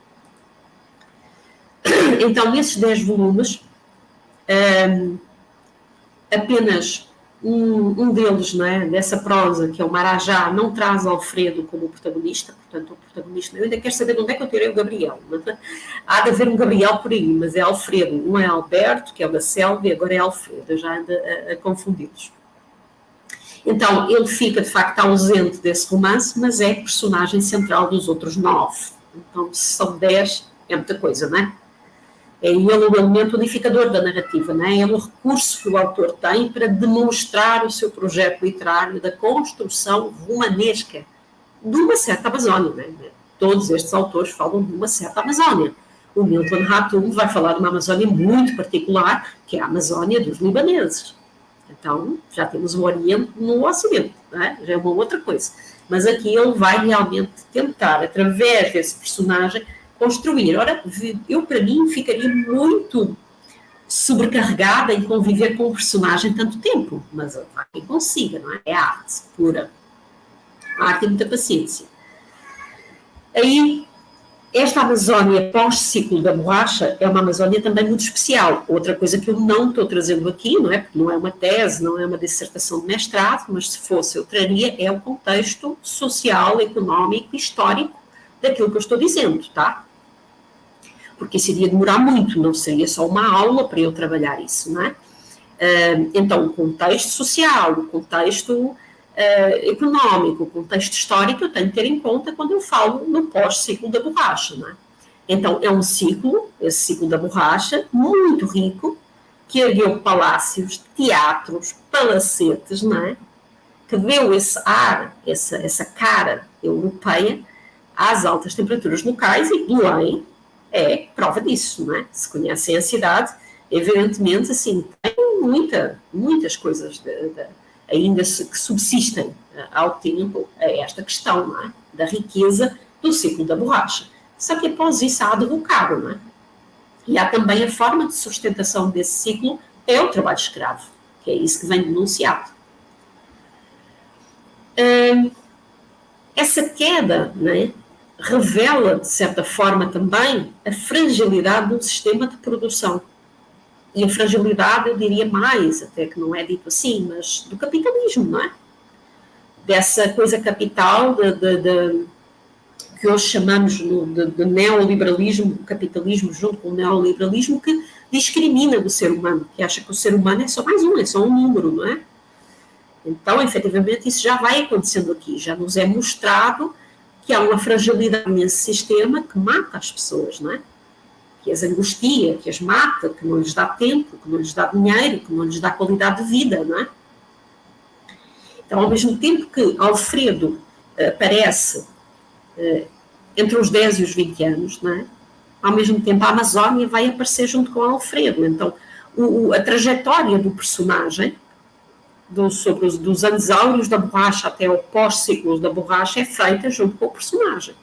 Então, nesses 10 volumes, apenas um deles, não é? Dessa prosa, que é o Marajá, não traz Alfredo como protagonista, portanto, o protagonista, eu ainda quero saber de onde é que eu tirei o Gabriel. Há de haver um Gabriel por aí, mas é Alfredo, não é Alberto, que é o da Selva, e agora é Alfredo, eu já ando a confundi-los. Então, ele fica, de facto, ausente desse romance, mas é personagem central dos outros 9. Então, se são 10, é muita coisa, não é? É ele o elemento unificador da narrativa, não é? É o recurso que o autor tem para demonstrar o seu projeto literário da construção romanesca de uma certa Amazónia. Não é? Todos estes autores falam de uma certa Amazónia. O Milton Ratum vai falar de uma Amazónia muito particular, que é a Amazónia dos libaneses. Então, já temos o Oriente no Ocidente, não é? Já é uma outra coisa. Mas aqui ele vai realmente tentar, através desse personagem, construir. Ora, eu, para mim, ficaria muito sobrecarregada em conviver com um personagem tanto tempo, mas há quem consiga, não é? É arte pura. A arte tem muita paciência. Aí, esta Amazónia pós-ciclo da borracha é uma Amazónia também muito especial. Outra coisa que eu não estou trazendo aqui, não é? Porque não é uma tese, não é uma dissertação de mestrado, mas se fosse eu traria, é o contexto social, económico e histórico daquilo que eu estou dizendo, tá? Porque isso iria demorar muito, não seria só uma aula para eu trabalhar isso, não é? Então, o contexto social, o contexto económico, o contexto histórico, eu tenho que ter em conta quando eu falo no pós-ciclo da borracha, não é? Então, é um ciclo, esse ciclo da borracha, muito rico, que ergueu palácios, teatros, palacetes, não é? Que deu esse ar, essa cara europeia às altas temperaturas locais, e Belém é prova disso, não é? Se conhecem a cidade, evidentemente, assim, tem muitas coisas ainda que subsistem ao tempo a esta questão, não é? Da riqueza do ciclo da borracha. Só que após isso há de derrocado, não é? E há também a forma de sustentação desse ciclo, é o trabalho escravo, que é isso que vem denunciado. Essa queda, não é? Revela, de certa forma, também a fragilidade do sistema de produção. E a fragilidade, eu diria mais, até que não é dito assim, mas do capitalismo, não é? Dessa coisa capital que hoje chamamos de neoliberalismo, capitalismo junto com o neoliberalismo, que discrimina do ser humano, que acha que o ser humano é só mais um, é só um número, não é? Então, efetivamente, isso já vai acontecendo aqui, já nos é mostrado que há uma fragilidade nesse sistema que mata as pessoas, não é? Que as angustia, que as mata, que não lhes dá tempo, que não lhes dá dinheiro, que não lhes dá qualidade de vida, não é? Então, ao mesmo tempo que Alfredo aparece entre os 10 e os 20 anos, não é? Ao mesmo tempo a Amazónia vai aparecer junto com Alfredo. Então, a trajetória do personagem, dos anos áureos da borracha até o pós-ciclo da borracha, é feita junto com o personagem.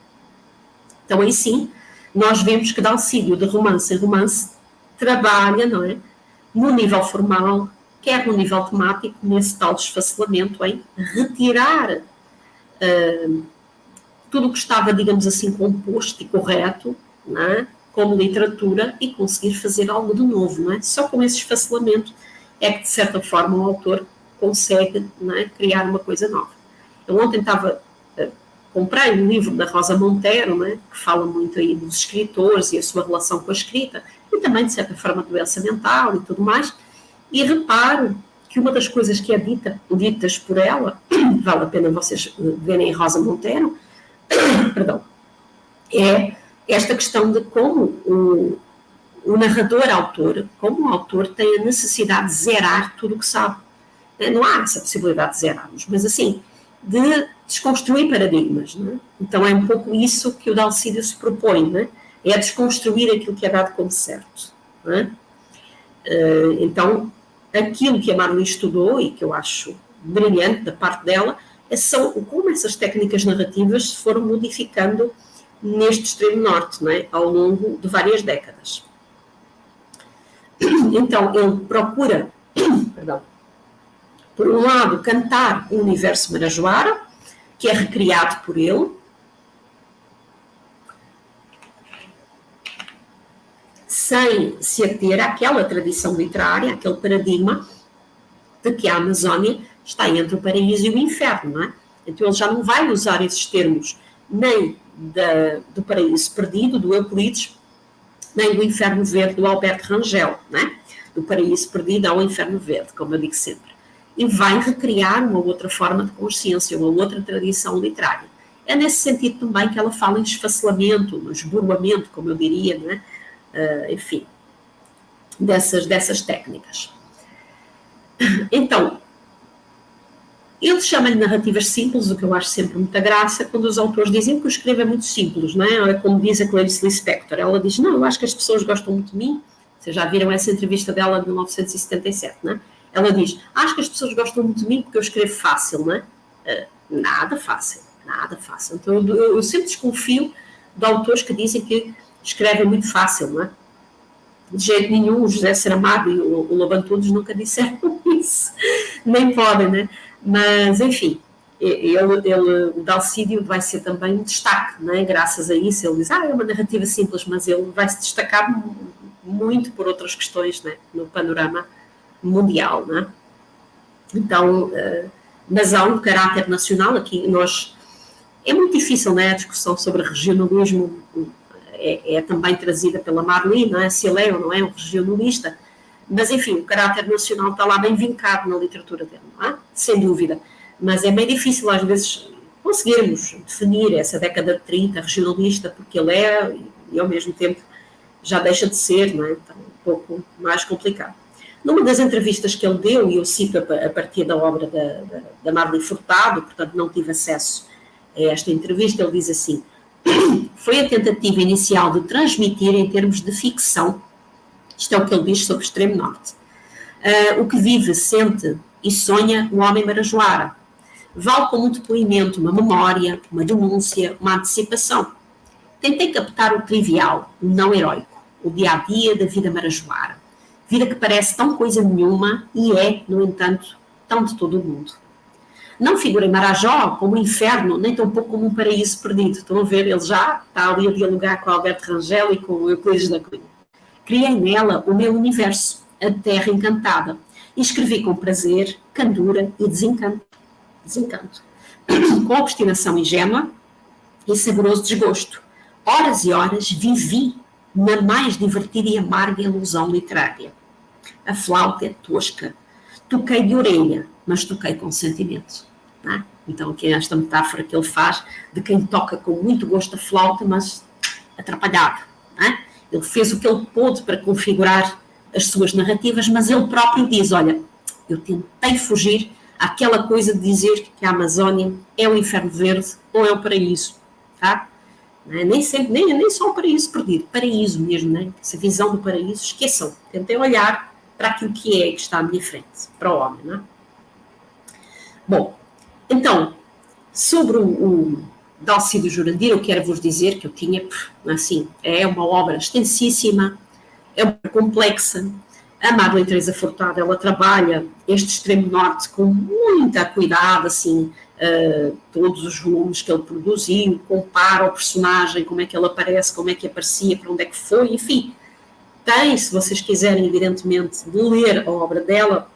Então, aí sim, nós vemos que Dalcídio, de romance em romance, trabalha, não é? No nível formal, quer no nível temático, nesse tal desfacelamento em retirar tudo o que estava, digamos assim, composto e correto, não é? Como literatura, e conseguir fazer algo de novo, não é? Só com esse desfacelamento é que, de certa forma, o autor consegue, não é? Criar uma coisa nova. Eu ontem estava comprei um livro da Rosa Montero, né, que fala muito aí dos escritores e a sua relação com a escrita, e também, de certa forma, doença mental e tudo mais, e reparo que uma das coisas que é ditas por ela, vale a pena vocês verem Rosa Montero, perdão, é esta questão de como o narrador-autor, como o autor tem a necessidade de zerar tudo o que sabe. Não há essa possibilidade de zerarmos, mas assim, de desconstruir paradigmas. Não é? Então é um pouco isso que o Dalcídio se propõe, não é? É desconstruir aquilo que é dado como certo. Não é? Então, aquilo que a Marli estudou e que eu acho brilhante da parte dela, são como essas técnicas narrativas se foram modificando neste extremo norte, não é? Ao longo de várias décadas. Então, ele procura, perdão, por um lado, cantar o universo marajoara, que é recriado por ele, sem se ater àquela tradição literária, àquele paradigma de que a Amazónia está entre o paraíso e o inferno, não é? Então ele já não vai usar esses termos nem do paraíso perdido, do Euclides, nem do inferno verde, do Alberto Rangel, não é? Do paraíso perdido ao inferno verde, como eu digo sempre. E vai recriar uma outra forma de consciência, uma outra tradição literária. É nesse sentido também que ela fala em esfacelamento, no esboroamento, como eu diria, não é? Enfim, dessas técnicas. Então, ele chama-lhe narrativas simples, o que eu acho sempre muita graça, quando os autores dizem que o escrevo é muito simples, não é? Como diz a Clarice Lispector, ela diz, não, eu acho que as pessoas gostam muito de mim. Vocês já viram essa entrevista dela de 1977, não é? Ela diz, acho que as pessoas gostam muito de mim porque eu escrevo fácil, não é? Nada fácil, nada fácil. Então eu sempre desconfio de autores que dizem que escrevem muito fácil, não é? De jeito nenhum, o José Saramago e o Lobo Antunes nunca disseram isso, nem podem, né? Mas, enfim, o Dalcídio vai ser também um destaque, né? Graças a isso. Ele diz, é uma narrativa simples, mas ele vai se destacar muito por outras questões, né? No panorama mundial, né? Então, mas há um caráter nacional aqui. É muito difícil, né? A discussão sobre regionalismo é também trazida pela Marli, não é? Se ele é ou não é um regionalista, mas enfim, o caráter nacional está lá bem vincado na literatura dele, não é? Sem dúvida, mas é bem difícil às vezes conseguirmos definir essa década de 30 regionalista, porque ele é, e ao mesmo tempo já deixa de ser, não é? Então, um pouco mais complicado. Numa das entrevistas que ele deu, e eu cito a partir da obra da Marli Furtado, portanto não tive acesso a esta entrevista, ele diz assim, foi a tentativa inicial de transmitir em termos de ficção, isto é o que ele diz sobre o Extremo Norte, o que vive, sente e sonha o homem marajoara. Vale como um depoimento, uma memória, uma denúncia, uma antecipação. Tentei captar o trivial, o não heróico, o dia-a-dia da vida marajoara. Vida que parece tão coisa nenhuma e é, no entanto, tão de todo o mundo. Não figura em Marajó como um inferno, nem tampouco como um paraíso perdido. Estão a ver, ele já está ali a dialogar com Alberto Rangel e com o Euclides da Cunha. Criei nela o meu universo, a terra encantada, e escrevi com prazer, candura e desencanto. Com obstinação ingênua e saboroso desgosto. Horas e horas vivi na mais divertida e amarga ilusão literária. A flauta é tosca. Toquei de orelha, mas toquei com sentimento. Não é? Então, aqui é esta metáfora que ele faz de quem toca com muito gosto a flauta, mas atrapalhado. Não é? Ele fez o que ele pôde para configurar as suas narrativas, mas ele próprio diz, olha, eu tentei fugir àquela coisa de dizer que a Amazónia é o inferno verde ou é o paraíso. Tá? Nem só o paraíso perdido, paraíso mesmo, né? Essa visão do paraíso, esqueçam, tentei olhar para aquilo que é, que está à minha frente, para o homem, não é? Bom, então, sobre o Dalcídio Jurandir, eu quero vos dizer que eu tinha, assim, é uma obra extensíssima, é uma complexa. A Marli Teresa Furtado, ela trabalha este extremo norte com muita cuidado, assim, todos os volumes que ele produziu, compara o personagem, como é que ele aparece, como é que aparecia, para onde é que foi, enfim. Tem, se vocês quiserem, evidentemente, de ler a obra dela,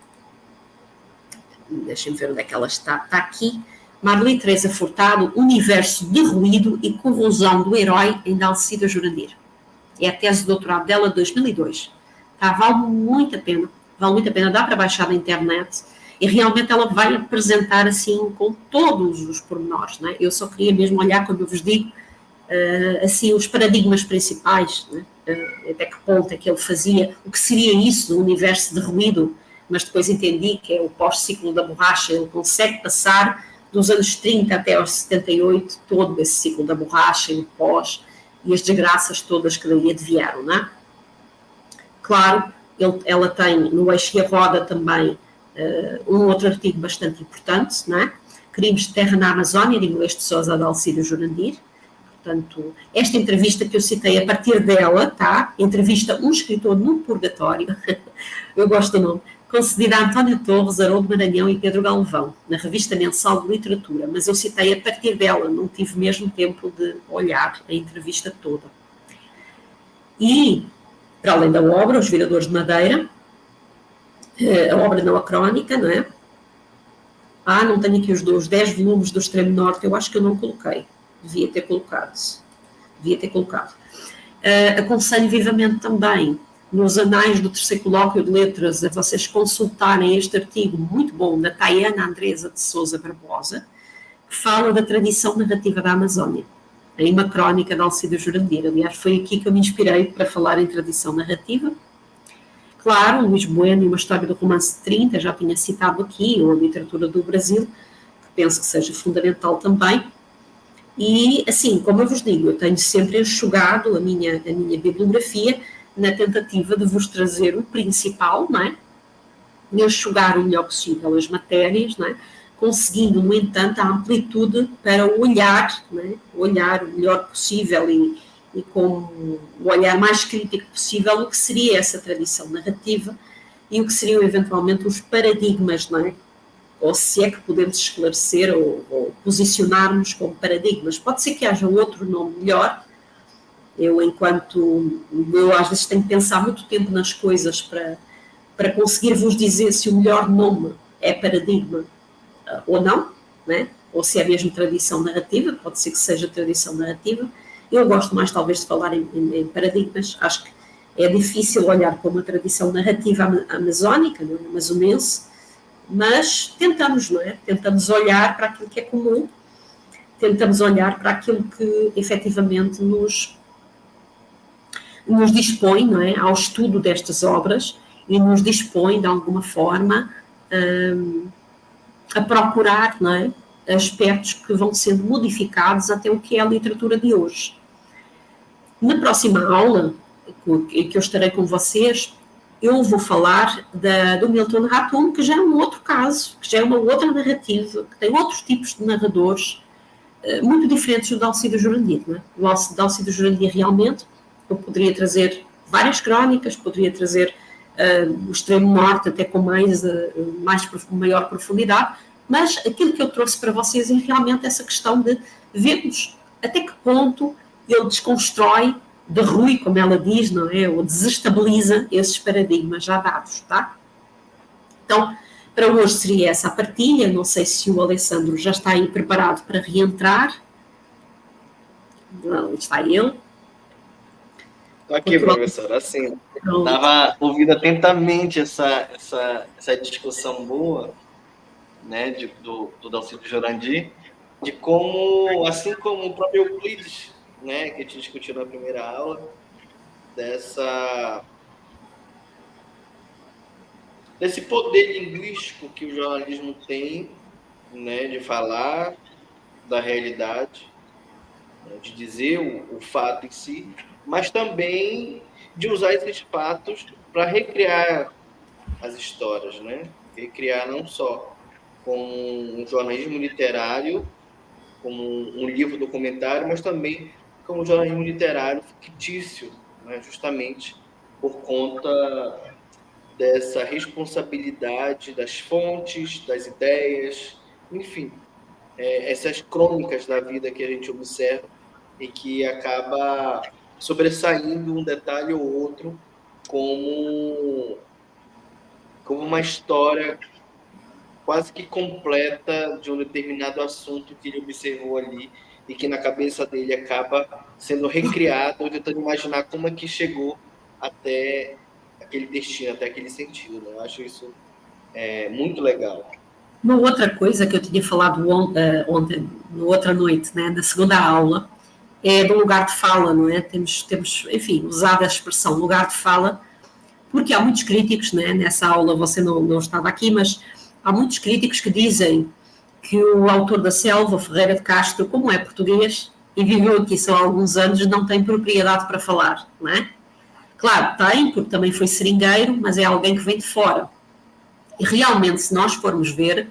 deixem-me ver onde é que ela está aqui, Marli Teresa Furtado, Universo de Ruído e Corrosão do Herói, em Dalcida Jurandir. É a tese de doutorado dela de 2002. Tá? Vale muito a pena, dá para baixar na internet e realmente ela vai apresentar assim com todos os pormenores. Né? Eu só queria mesmo olhar, como eu vos digo, assim, os paradigmas principais, né? Até que ponto é que ele fazia, o que seria isso do universo de ruído, mas depois entendi que é o pós-ciclo da borracha, ele consegue passar dos anos 30 até aos 78, todo esse ciclo da borracha e o pós, e as desgraças todas que daí advieram, né? Claro, ela tem no Eixo e a Roda também um outro artigo bastante importante, né? Crimes de Terra na Amazónia, de Inglês de Sousa, de Alcídio Jurandir. Portanto, esta entrevista que eu citei a partir dela, tá? Entrevista um escritor no purgatório, eu gosto do nome, concedida a António Torres, Haroldo Maranhão e Pedro Galvão, na revista mensal de literatura, mas eu citei a partir dela, não tive mesmo tempo de olhar a entrevista toda. E, para além da obra, Os Viradores de Madeira, a obra não acrónica, não é? Não tenho aqui os 10 volumes do Extremo Norte, eu acho que eu não coloquei. Devia ter colocado. Aconselho vivamente também, nos anais do terceiro colóquio de letras, a vocês consultarem este artigo muito bom da Tayana Andresa de Sousa Barbosa, que fala da tradição narrativa da Amazónia, em uma crónica de Alcídio Jurandir. Aliás, foi aqui que eu me inspirei para falar em tradição narrativa. Claro, Luís Bueno e uma história do romance de 30, já tinha citado aqui, ou a literatura do Brasil, que penso que seja fundamental também. E, assim, como eu vos digo, eu tenho sempre enxugado a minha bibliografia na tentativa de vos trazer o principal, não é? Enxugar o melhor possível as matérias, não é? Conseguindo, no entanto, a amplitude para olhar, não é? Olhar o melhor possível e com o olhar mais crítico possível o que seria essa tradição narrativa e o que seriam, eventualmente, os paradigmas, não é? Ou se é que podemos esclarecer ou posicionar-nos como paradigmas. Pode ser que haja outro nome melhor. Eu às vezes tenho que pensar muito tempo nas coisas para conseguir vos dizer se o melhor nome é paradigma ou não, né? Ou se é mesmo tradição narrativa, pode ser que seja tradição narrativa. Eu gosto mais talvez de falar em paradigmas. Acho que é difícil olhar para uma tradição narrativa amazónica, não é? Amazonense, mas tentamos, não é? Tentamos olhar para aquilo que é comum, tentamos olhar para aquilo que efetivamente nos dispõe, não é? Ao estudo destas obras e nos dispõe, de alguma forma, a procurar, não é? Aspectos que vão sendo modificados até o que é a literatura de hoje. Na próxima aula, que eu estarei com vocês, eu vou falar do Milton Ratum, que já é um outro caso, que já é uma outra narrativa, que tem outros tipos de narradores muito diferentes do de Alcídio Jurandir. Não é? O de Alcídio Jurandir, realmente, eu poderia trazer várias crónicas, poderia trazer o Extremo Norte até com maior profundidade, mas aquilo que eu trouxe para vocês é realmente essa questão de vermos até que ponto ele desconstrói, derrui, como ela diz, não é? Ou desestabiliza esses paradigmas já dados, tá? Então, para hoje seria essa a partilha. Não sei se o Alessandro já está aí preparado para reentrar. Não, está ele. Estou aqui, professora. Assim, estava ouvindo atentamente essa discussão boa, né, do Dalcídio Jurandir, de como, assim como o próprio Euclides, né, que a gente discutiu na primeira aula, desse poder linguístico que o jornalismo tem, né, de falar da realidade, né, de dizer o fato em si, mas também de usar esses fatos para recriar as histórias, né? Recriar não só com um jornalismo literário, como um livro documentário, mas também como um jornalismo literário fictício, né? Justamente por conta dessa responsabilidade das fontes, das ideias, enfim, essas crônicas da vida que a gente observa e que acaba sobressaindo um detalhe ou outro como uma história quase que completa de um determinado assunto que ele observou ali e que na cabeça dele acaba sendo recriado, tentando imaginar como é que chegou até aquele destino, até aquele sentido. Né? Eu acho isso muito legal. Uma outra coisa que eu tinha falado ontem, na outra noite, né, na segunda aula, é do lugar de fala, não é? Temos enfim, usado a expressão lugar de fala, porque há muitos críticos, né, nessa aula você não estava aqui, mas há muitos críticos que dizem que o autor da Selva, Ferreira de Castro, como é português e viveu aqui só há alguns anos, não tem propriedade para falar, não é? Claro, tem, porque também foi seringueiro, mas é alguém que vem de fora. E realmente, se nós formos ver,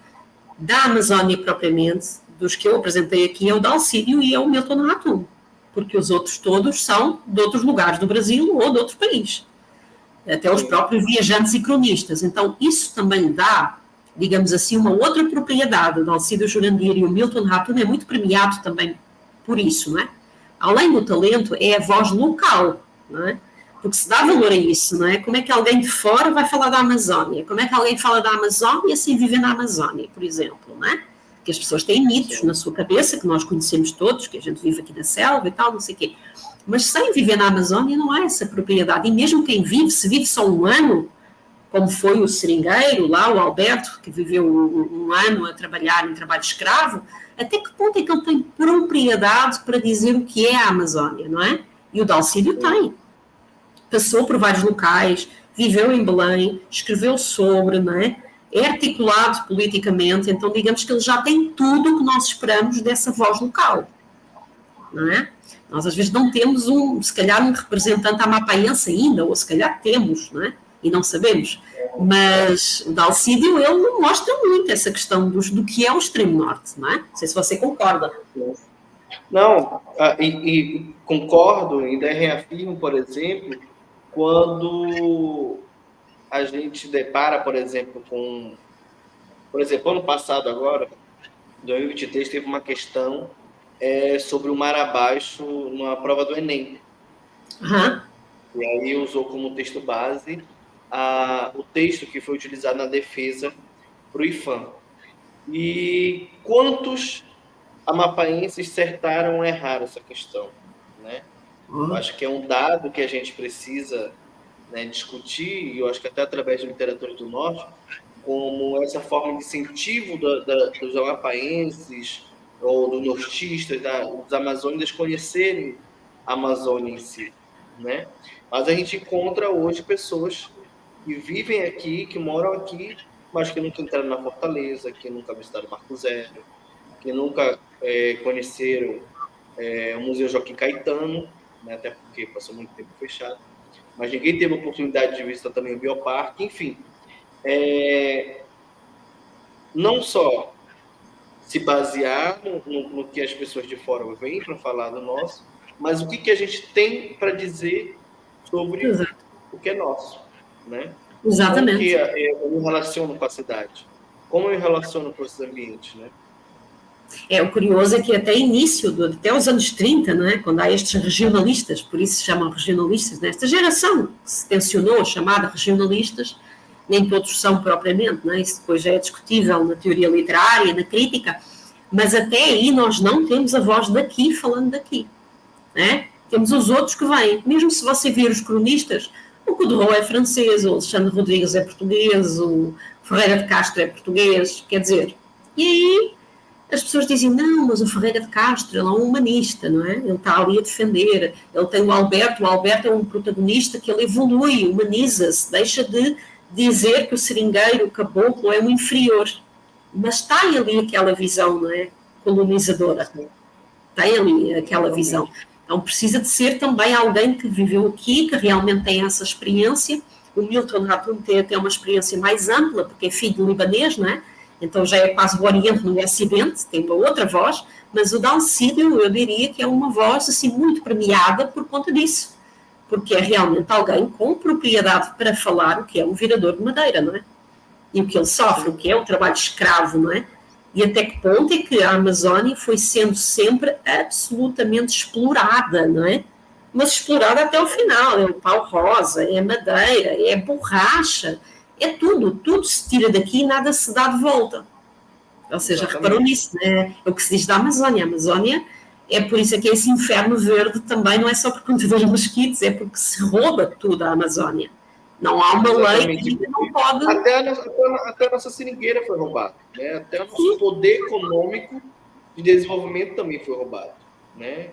da Amazónia propriamente, dos que eu apresentei aqui, é o Dalcídio e é o Milton Ratum, porque os outros todos são de outros lugares do Brasil ou de outro país. Até os próprios viajantes e cronistas. Então, isso também dá, digamos assim, uma outra propriedade. O Dalcídio Jurandir e o Milton Ratum é muito premiado também por isso, não é? Além do talento, é a voz local, não é? Porque se dá valor a isso, não é? Como é que alguém de fora vai falar da Amazónia? Como é que alguém fala da Amazónia sem viver na Amazónia, por exemplo, não é? Que as pessoas têm mitos na sua cabeça, que nós conhecemos todos, que a gente vive aqui na selva e tal, não sei o quê. Mas sem viver na Amazónia não há essa propriedade. E mesmo quem vive, se vive só um ano, como foi o seringueiro lá, o Alberto, que viveu um ano a trabalhar em trabalho escravo, até que ponto é que ele tem propriedade para dizer o que é a Amazónia, não é? E o Dalcídio tem. Passou por vários locais, viveu em Belém, escreveu sobre, não é? É articulado politicamente, então digamos que ele já tem tudo o que nós esperamos dessa voz local, não é? Nós às vezes não temos se calhar um representante amapaiense ainda, ou se calhar temos, não é? E não sabemos. Mas o Dalcídio, ele mostra muito essa questão do que é o extremo norte, não é? Não sei se você concorda. Não, e concordo, ainda reafirmo, por exemplo, quando a gente depara, por exemplo, ano passado agora, 2023, teve uma questão sobre o mar abaixo numa prova do Enem. Uhum. E aí usou como texto base o texto que foi utilizado na defesa para o IFAM. E quantos amapaenses acertaram ou erraram essa questão, né? Eu acho que é um dado que a gente precisa, né, discutir, e eu acho que até através de literatura do norte, como essa forma de incentivo dos amapaenses ou dos nortistas, dos amazônicos conhecerem a Amazônia em si, né? Mas a gente encontra hoje pessoas que vivem aqui, que moram aqui, mas que nunca entraram na Fortaleza, que nunca visitaram Marco Zero, que nunca conheceram o Museu Joaquim Caetano, né, até porque passou muito tempo fechado, mas ninguém teve a oportunidade de visitar também o Bioparque, enfim. Não só se basear no que as pessoas de fora vêm para falar do nosso, mas o que a gente tem para dizer sobre o que é nosso, né? Exatamente. Como que eu me relaciono com a cidade? Como eu me relaciono com esses ambientes, né? O curioso é que até até os anos 30, não é? Quando há estes regionalistas, por isso se chamam regionalistas, nesta geração que se tensionou chamada regionalistas, nem todos são propriamente, não é? Isso depois já é discutível na teoria literária, na crítica, mas até aí nós não temos a voz daqui falando daqui, não é? Temos os outros que vêm, mesmo se você vir os cronistas, o Codoró é francês, o Alexandre Rodrigues é português, o Ferreira de Castro é português, quer dizer, e aí as pessoas dizem, não, mas o Ferreira de Castro, ele é um humanista, não é? Ele está ali a defender, ele tem o Alberto é um protagonista que ele evolui, humaniza-se, deixa de dizer que o seringueiro, o caboclo é um inferior, mas tem ali aquela visão, não é? Colonizadora, tem ali aquela visão. Então precisa de ser também alguém que viveu aqui, que realmente tem essa experiência. O Milton Ratum tem até uma experiência mais ampla, porque é filho de libanês, não é? Então já é quase o Oriente no Ocidente, tem uma outra voz, mas o Dalcídio, eu diria que é uma voz assim, muito premiada por conta disso, porque é realmente alguém com propriedade para falar o que é um virador de madeira, não é? E o que ele sofre, o que é o trabalho escravo, não é? E até que ponto é que a Amazónia foi sendo sempre absolutamente explorada, não é? Mas explorada até o final, é o pau-rosa, é a madeira, é a borracha, É tudo se tira daqui e nada se dá de volta. Ou seja, Exatamente. reparou nisso, né? É o que se diz da Amazónia. A Amazónia é por isso que é esse inferno verde também, não é só por conta dos mosquitos, é porque se rouba tudo a Amazónia. Não há uma lei que não pode... Até a nossa seringueira foi roubada, né? Até o nosso poder econômico de desenvolvimento também foi roubado, né?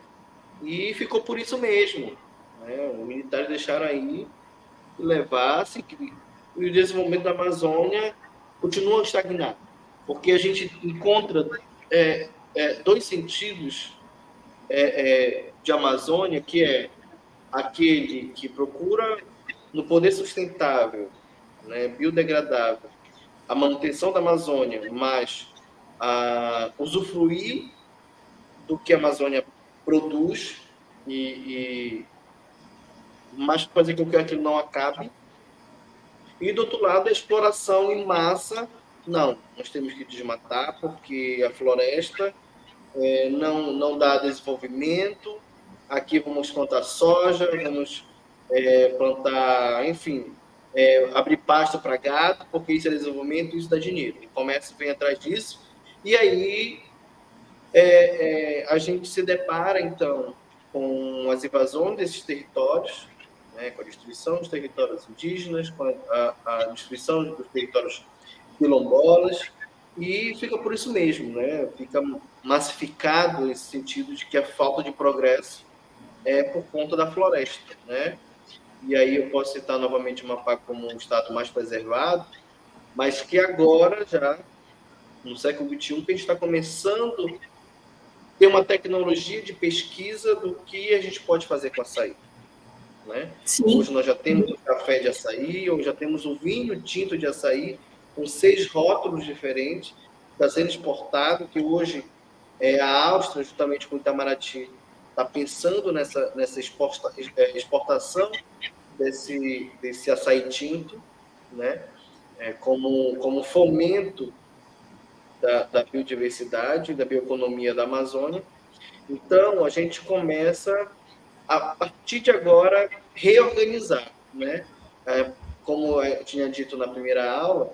E ficou por isso mesmo, né? Os militares deixaram aí que levasse, e o desenvolvimento da Amazônia continua estagnado, porque a gente encontra dois sentidos de Amazônia, que é aquele que procura no poder sustentável, né, biodegradável, a manutenção da Amazônia, mas usufruir do que a Amazônia produz mas fazer com que aquilo não acabe. E do outro lado, a exploração em massa. Não, nós temos que desmatar porque a floresta não dá desenvolvimento. Aqui vamos plantar soja, vamos plantar, enfim, abrir pasto para gado, porque isso é desenvolvimento, isso dá dinheiro. O comércio vem atrás disso. E aí a gente se depara, então, com as invasões desses territórios, né, com a destruição dos territórios indígenas, com a destruição dos territórios quilombolas, e fica por isso mesmo, né? Fica massificado esse sentido de que a falta de progresso é por conta da floresta, né? E aí eu posso citar novamente o Amapá como um estado mais preservado, mas que agora, já no século XXI, que a gente está começando a ter uma tecnologia de pesquisa do que a gente pode fazer com açaí. Né? Hoje nós já temos o café de açaí, ou já temos o vinho tinto de açaí, com 6 rótulos diferentes, está sendo exportado, que hoje a Áustria, juntamente com o Itamaraty, está pensando nessa exportação desse açaí tinto, né? Como fomento da biodiversidade, da bioeconomia da Amazônia. Então, a gente começa, a partir de agora, reorganizar, né? Como eu tinha dito na primeira aula,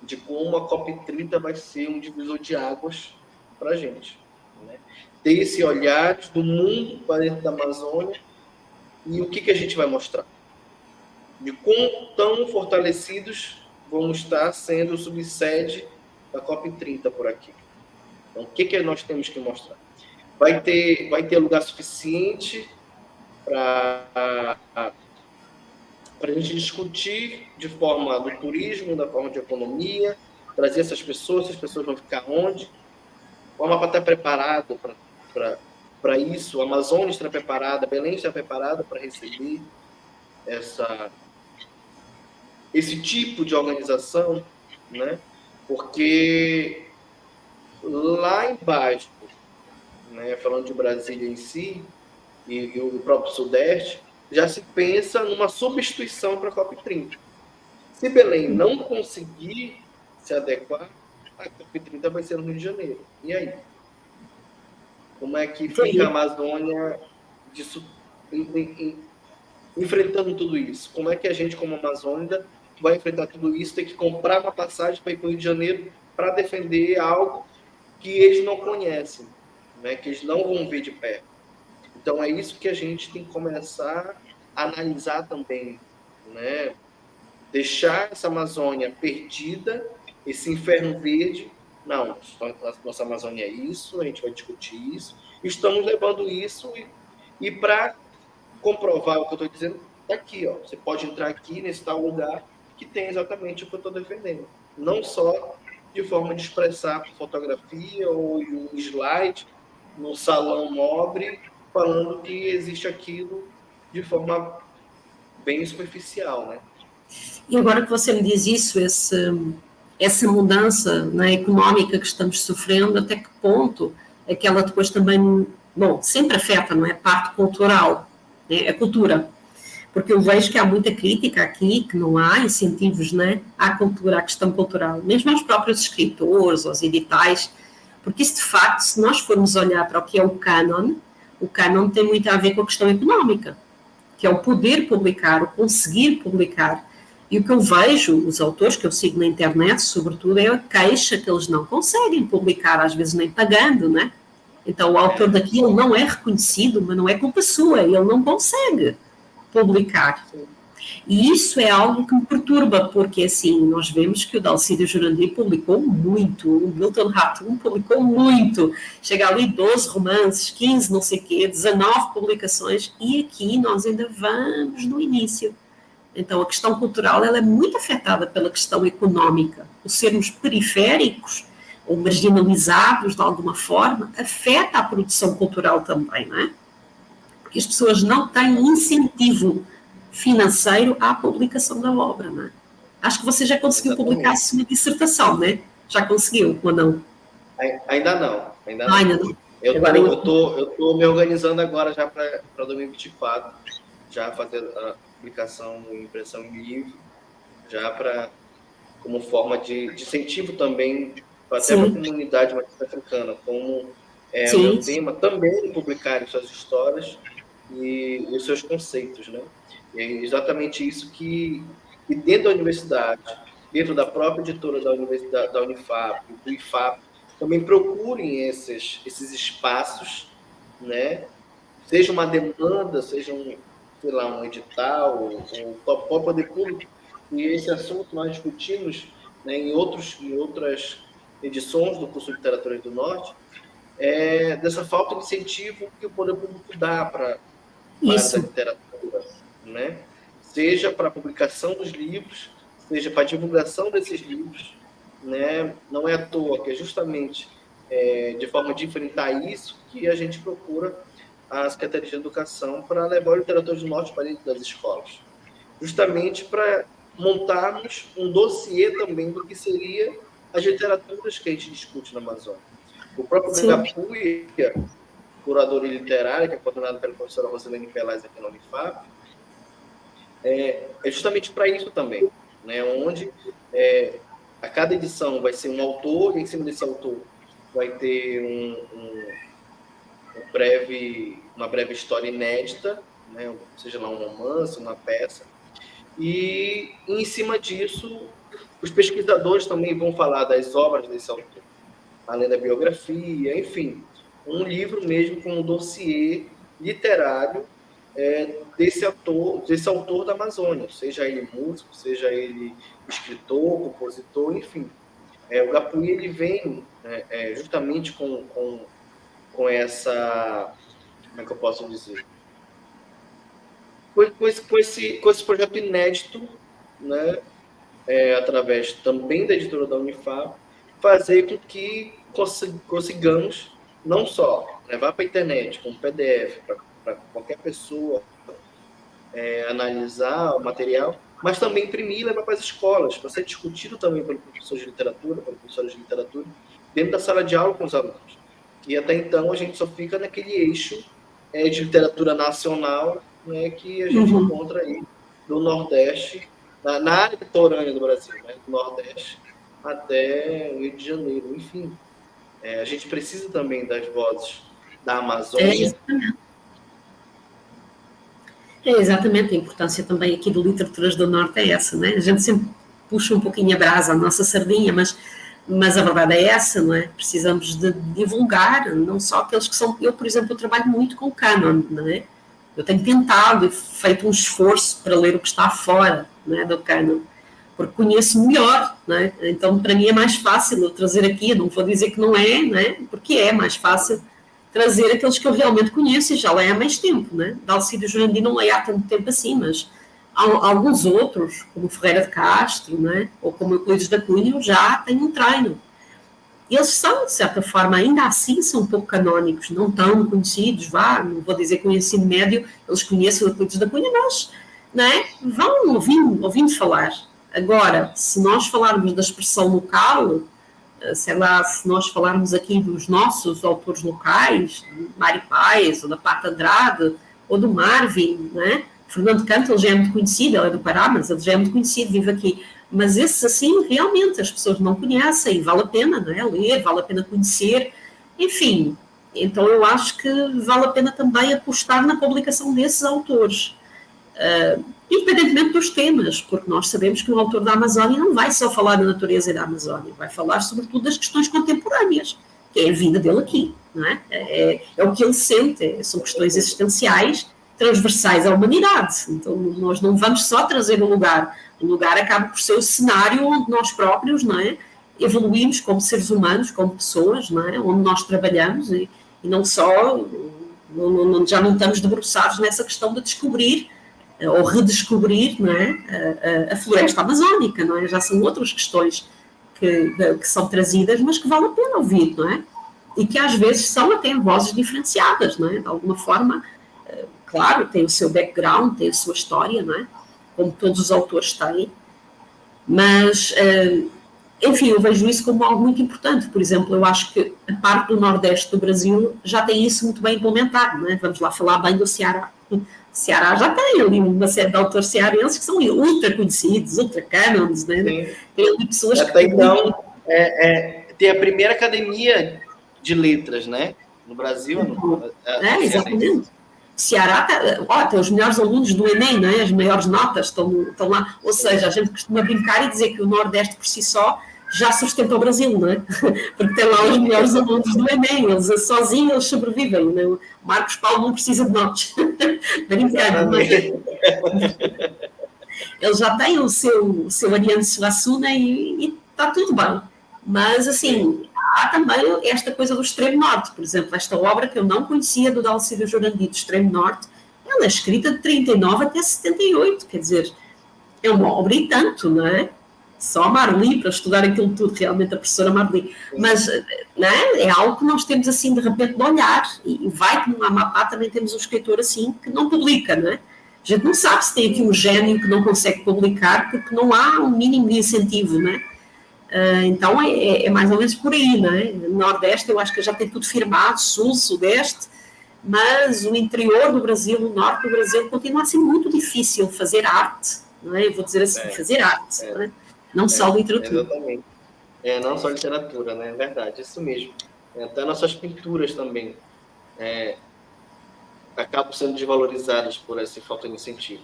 de como a COP30 vai ser um divisor de águas para a gente. Né? Ter esse olhar do mundo para dentro da Amazônia e o que a gente vai mostrar. De quão tão fortalecidos vamos estar sendo o subsede da COP30 por aqui. Então, o que nós temos que mostrar? Vai ter lugar suficiente para a gente discutir de forma do turismo, da forma de economia, trazer essas pessoas vão ficar onde? O Amapá está preparado para isso, a Amazônia está preparada, Belém está preparada para receber esse tipo de organização, né? Porque lá embaixo, né, falando de Brasília em si, e o próprio Sudeste, já se pensa numa substituição para a COP30. Se Belém não conseguir se adequar, a COP30 vai ser no Rio de Janeiro. E aí? Como é que fica a Amazônia enfrentando tudo isso? Como é que a gente, como Amazônia, vai enfrentar tudo isso? Tem que comprar uma passagem para ir para o Rio de Janeiro para defender algo que eles não conhecem, né? Que eles não vão ver de perto. Então, é isso que a gente tem que começar a analisar também, né? Deixar essa Amazônia perdida, esse inferno verde. Não, a nossa Amazônia é isso, a gente vai discutir isso. Estamos levando isso e para comprovar o que eu estou dizendo, está aqui. Ó, você pode entrar aqui nesse tal lugar que tem exatamente o que eu estou defendendo. Não só de forma de expressar por fotografia ou em um slide, no salão nobre, falando que existe aquilo de forma bem superficial, né? E agora que você me diz isso, essa mudança, né, económica que estamos sofrendo, até que ponto é que ela depois também, bom, sempre afeta, não é? Parte cultural, né? A cultura. Porque eu vejo que há muita crítica aqui, que não há incentivos, né, à cultura, à questão cultural, mesmo aos próprios escritores, aos editais, porque isso, de facto, se nós formos olhar para o que é o canon tem muito a ver com a questão económica, que é o poder publicar, o conseguir publicar. E o que eu vejo, os autores que eu sigo na internet, sobretudo, é a queixa que eles não conseguem publicar, às vezes nem pagando, né? Então o autor daquilo não é reconhecido, mas não é culpa sua, ele não consegue publicar. E isso é algo que me perturba, porque assim, nós vemos que o Dalcídio Jurandir publicou muito, o Milton Ratum publicou muito, chega ali 12 romances, 15 não sei o quê, 19 publicações, e aqui nós ainda vamos no início. Então a questão cultural ela é muito afetada pela questão económica. O sermos periféricos ou marginalizados de alguma forma afeta a produção cultural também, não é? Porque as pessoas não têm incentivo financeiro à publicação da obra, não é? Acho que você já conseguiu publicar a sua dissertação, né? Já conseguiu ou não? Ainda não. Ainda não. Eu tô me organizando agora já para 2024, já fazer a publicação e impressão em livro, já como forma de incentivo também, até para a comunidade mais africana, como o meu tema também publicar suas histórias e os seus conceitos, né? E é exatamente isso que dentro da universidade, dentro da própria editora da universidade, da Unifap, do IFAP, também procurem esses espaços, né? Seja uma demanda, seja sei lá, um edital, ou poder público. E esse assunto nós discutimos, né, em outras edições do curso de Literatura do Norte, dessa falta de incentivo que o poder público dá para a área da literatura, né? Seja para a publicação dos livros, seja para a divulgação desses livros, né? Não é à toa que é justamente de forma de enfrentar isso que a gente procura a Secretaria de Educação para levar a literatura do Norte para dentro das escolas, justamente para montarmos um dossiê também do que seria as literaturas que a gente discute na Amazônia. O próprio Gapuia, curadoria literária, que é coordenado pela professora Rosilene Pelaz aqui na Unifap, é justamente para isso também, né? Onde a cada edição vai ser um autor, e em cima desse autor vai ter uma breve história inédita, né? Seja lá um romance, uma peça, e em cima disso os pesquisadores também vão falar das obras desse autor, além da biografia, enfim, um livro mesmo com um dossiê literário desse autor da Amazônia, seja ele músico, seja ele escritor, compositor, enfim. O Gapuí, ele vem justamente com essa, como é que eu posso dizer, com esse projeto inédito, né, através também da editora da Unifap, fazer com que consigamos não só levar para a internet com PDF para qualquer pessoa analisar o material, mas também imprimir e levar para as escolas, para ser discutido também pelos professores de literatura, pelos professores de literatura, dentro da sala de aula com os alunos. E até então a gente só fica naquele eixo de literatura nacional, né, que a gente encontra aí do Nordeste, na área litorânea do Brasil, né, do Nordeste até o Rio de Janeiro, enfim. A gente precisa também das vozes da Amazônia. Exatamente, a importância também aqui do Literaturas do Norte é essa, né? A gente sempre puxa um pouquinho a brasa à nossa sardinha, mas a verdade é essa, não é? Precisamos de divulgar, não só aqueles que são... Eu, por exemplo, eu trabalho muito com o Canon, não é? Eu tenho tentado e feito um esforço para ler o que está fora, não é, do Canon, porque conheço melhor, não é? Então, para mim é mais fácil eu trazer aqui, não vou dizer que não é? Porque é mais fácil trazer aqueles que eu realmente conheço e já leio há mais tempo, né? Dalcídio Jurandir não leio há tanto tempo assim, mas alguns outros, como Ferreira de Castro, né? Ou como Euclides da Cunha, eu já tenho um treino. Eles são, de certa forma, ainda assim são um pouco canónicos, não tão conhecidos, não vou dizer que o ensino médio, eles conhecem o Euclides da Cunha, mas né? Vão ouvindo falar. Agora, se nós falarmos da expressão local, sei lá, se nós falarmos aqui dos nossos autores locais, do Mário Paes, ou da Pata Andrade, ou do Marvin, né? Fernando Canto, ele já é muito conhecido, ele é do Pará, mas ele já é muito conhecido, vive aqui. Mas esses, assim, realmente, as pessoas não conhecem, vale a pena, não é? Ler, vale a pena conhecer, enfim. Então, eu acho que vale a pena também apostar na publicação desses autores. independentemente dos temas, porque nós sabemos que o autor da Amazónia não vai só falar da natureza e da Amazónia, vai falar sobretudo das questões contemporâneas, que é a vida dele aqui, não é? É o que ele sente, são questões existenciais, transversais à humanidade. Então nós não vamos só trazer o lugar acaba por ser o cenário onde nós próprios, não é, evoluímos como seres humanos, como pessoas, não é, onde nós trabalhamos e não só, já não estamos debruçados nessa questão de descobrir ou redescobrir, não é, a floresta amazónica, não é? Já são outras questões que são trazidas, mas que vale a pena ouvir, não é? E que às vezes são até vozes diferenciadas, não é? De alguma forma, claro, tem o seu background, tem a sua história, não é? Como todos os autores têm, mas, enfim, eu vejo isso como algo muito importante. Por exemplo, eu acho que a parte do Nordeste do Brasil já tem isso muito bem implementado, não é? Vamos lá falar bem do Ceará. O Ceará já tem ali uma série de autores cearenses que são ultra conhecidos, ultra canons, né? Tem ali pessoas até que... Então, tem a primeira academia de letras, né? No Brasil. Exatamente. Ceará tem os melhores alunos do Enem, não é? As maiores notas estão lá. Ou seja, a gente costuma brincar e dizer que o Nordeste por si só já sustenta o Brasil, não é? Porque tem lá os melhores alunos do Enem, eles sozinhos eles sobrevivem, não é? O Marcos Paulo não precisa de nós. Brincando, mas ele já tem o seu Ariano Suassuna e está tudo bem. Mas, assim, há também esta coisa do Extremo Norte, por exemplo, esta obra que eu não conhecia do Dalcídio Jurandir, do Extremo Norte, ela é escrita de 39 até 78, quer dizer, é uma obra e tanto, não é? Só a Marli, para estudar aquilo tudo, realmente a professora Marli. Mas não é algo que nós temos assim de repente de olhar, e vai como no Amapá também temos um escritor assim que não publica, não é? A gente não sabe se tem aqui um gênio que não consegue publicar porque não há um mínimo de incentivo, não é? Então é mais ou menos por aí, não é? No Nordeste eu acho que já tem tudo firmado, Sul, Sudeste, mas o interior do Brasil, o Norte do Brasil, continua a ser muito difícil fazer arte, não é? Eu vou dizer assim, fazer arte, não é? Não só literatura. Exatamente. Não só literatura, né? É verdade, isso mesmo. Até nossas pinturas também acabam sendo desvalorizadas por essa falta de incentivo.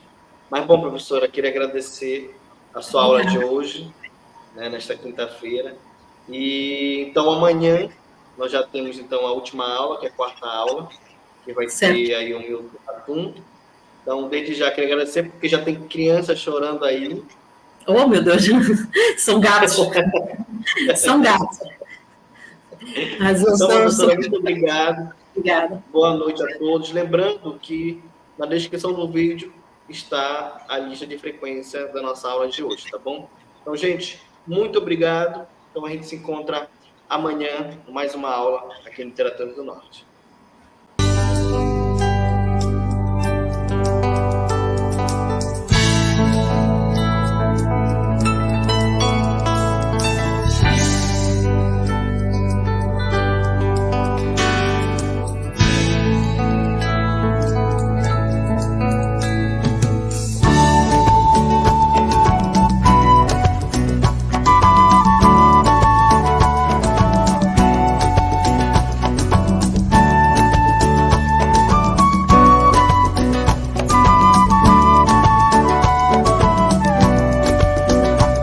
Mas, bom, professora, queria agradecer a sua aula de hoje, né, nesta quinta-feira. E então amanhã nós já temos então a última aula, que é a quarta aula, que vai ter aí o Milton Atum. Então, desde já queria agradecer, porque já tem crianças chorando aí. Oh, meu Deus, são gatos. São gatos. Mas então, professora, muito obrigado. Obrigada. Boa noite a todos. Lembrando que na descrição do vídeo está a lista de frequência da nossa aula de hoje, tá bom? Então, gente, muito obrigado. Então, a gente se encontra amanhã com mais uma aula aqui no Literatura do Norte.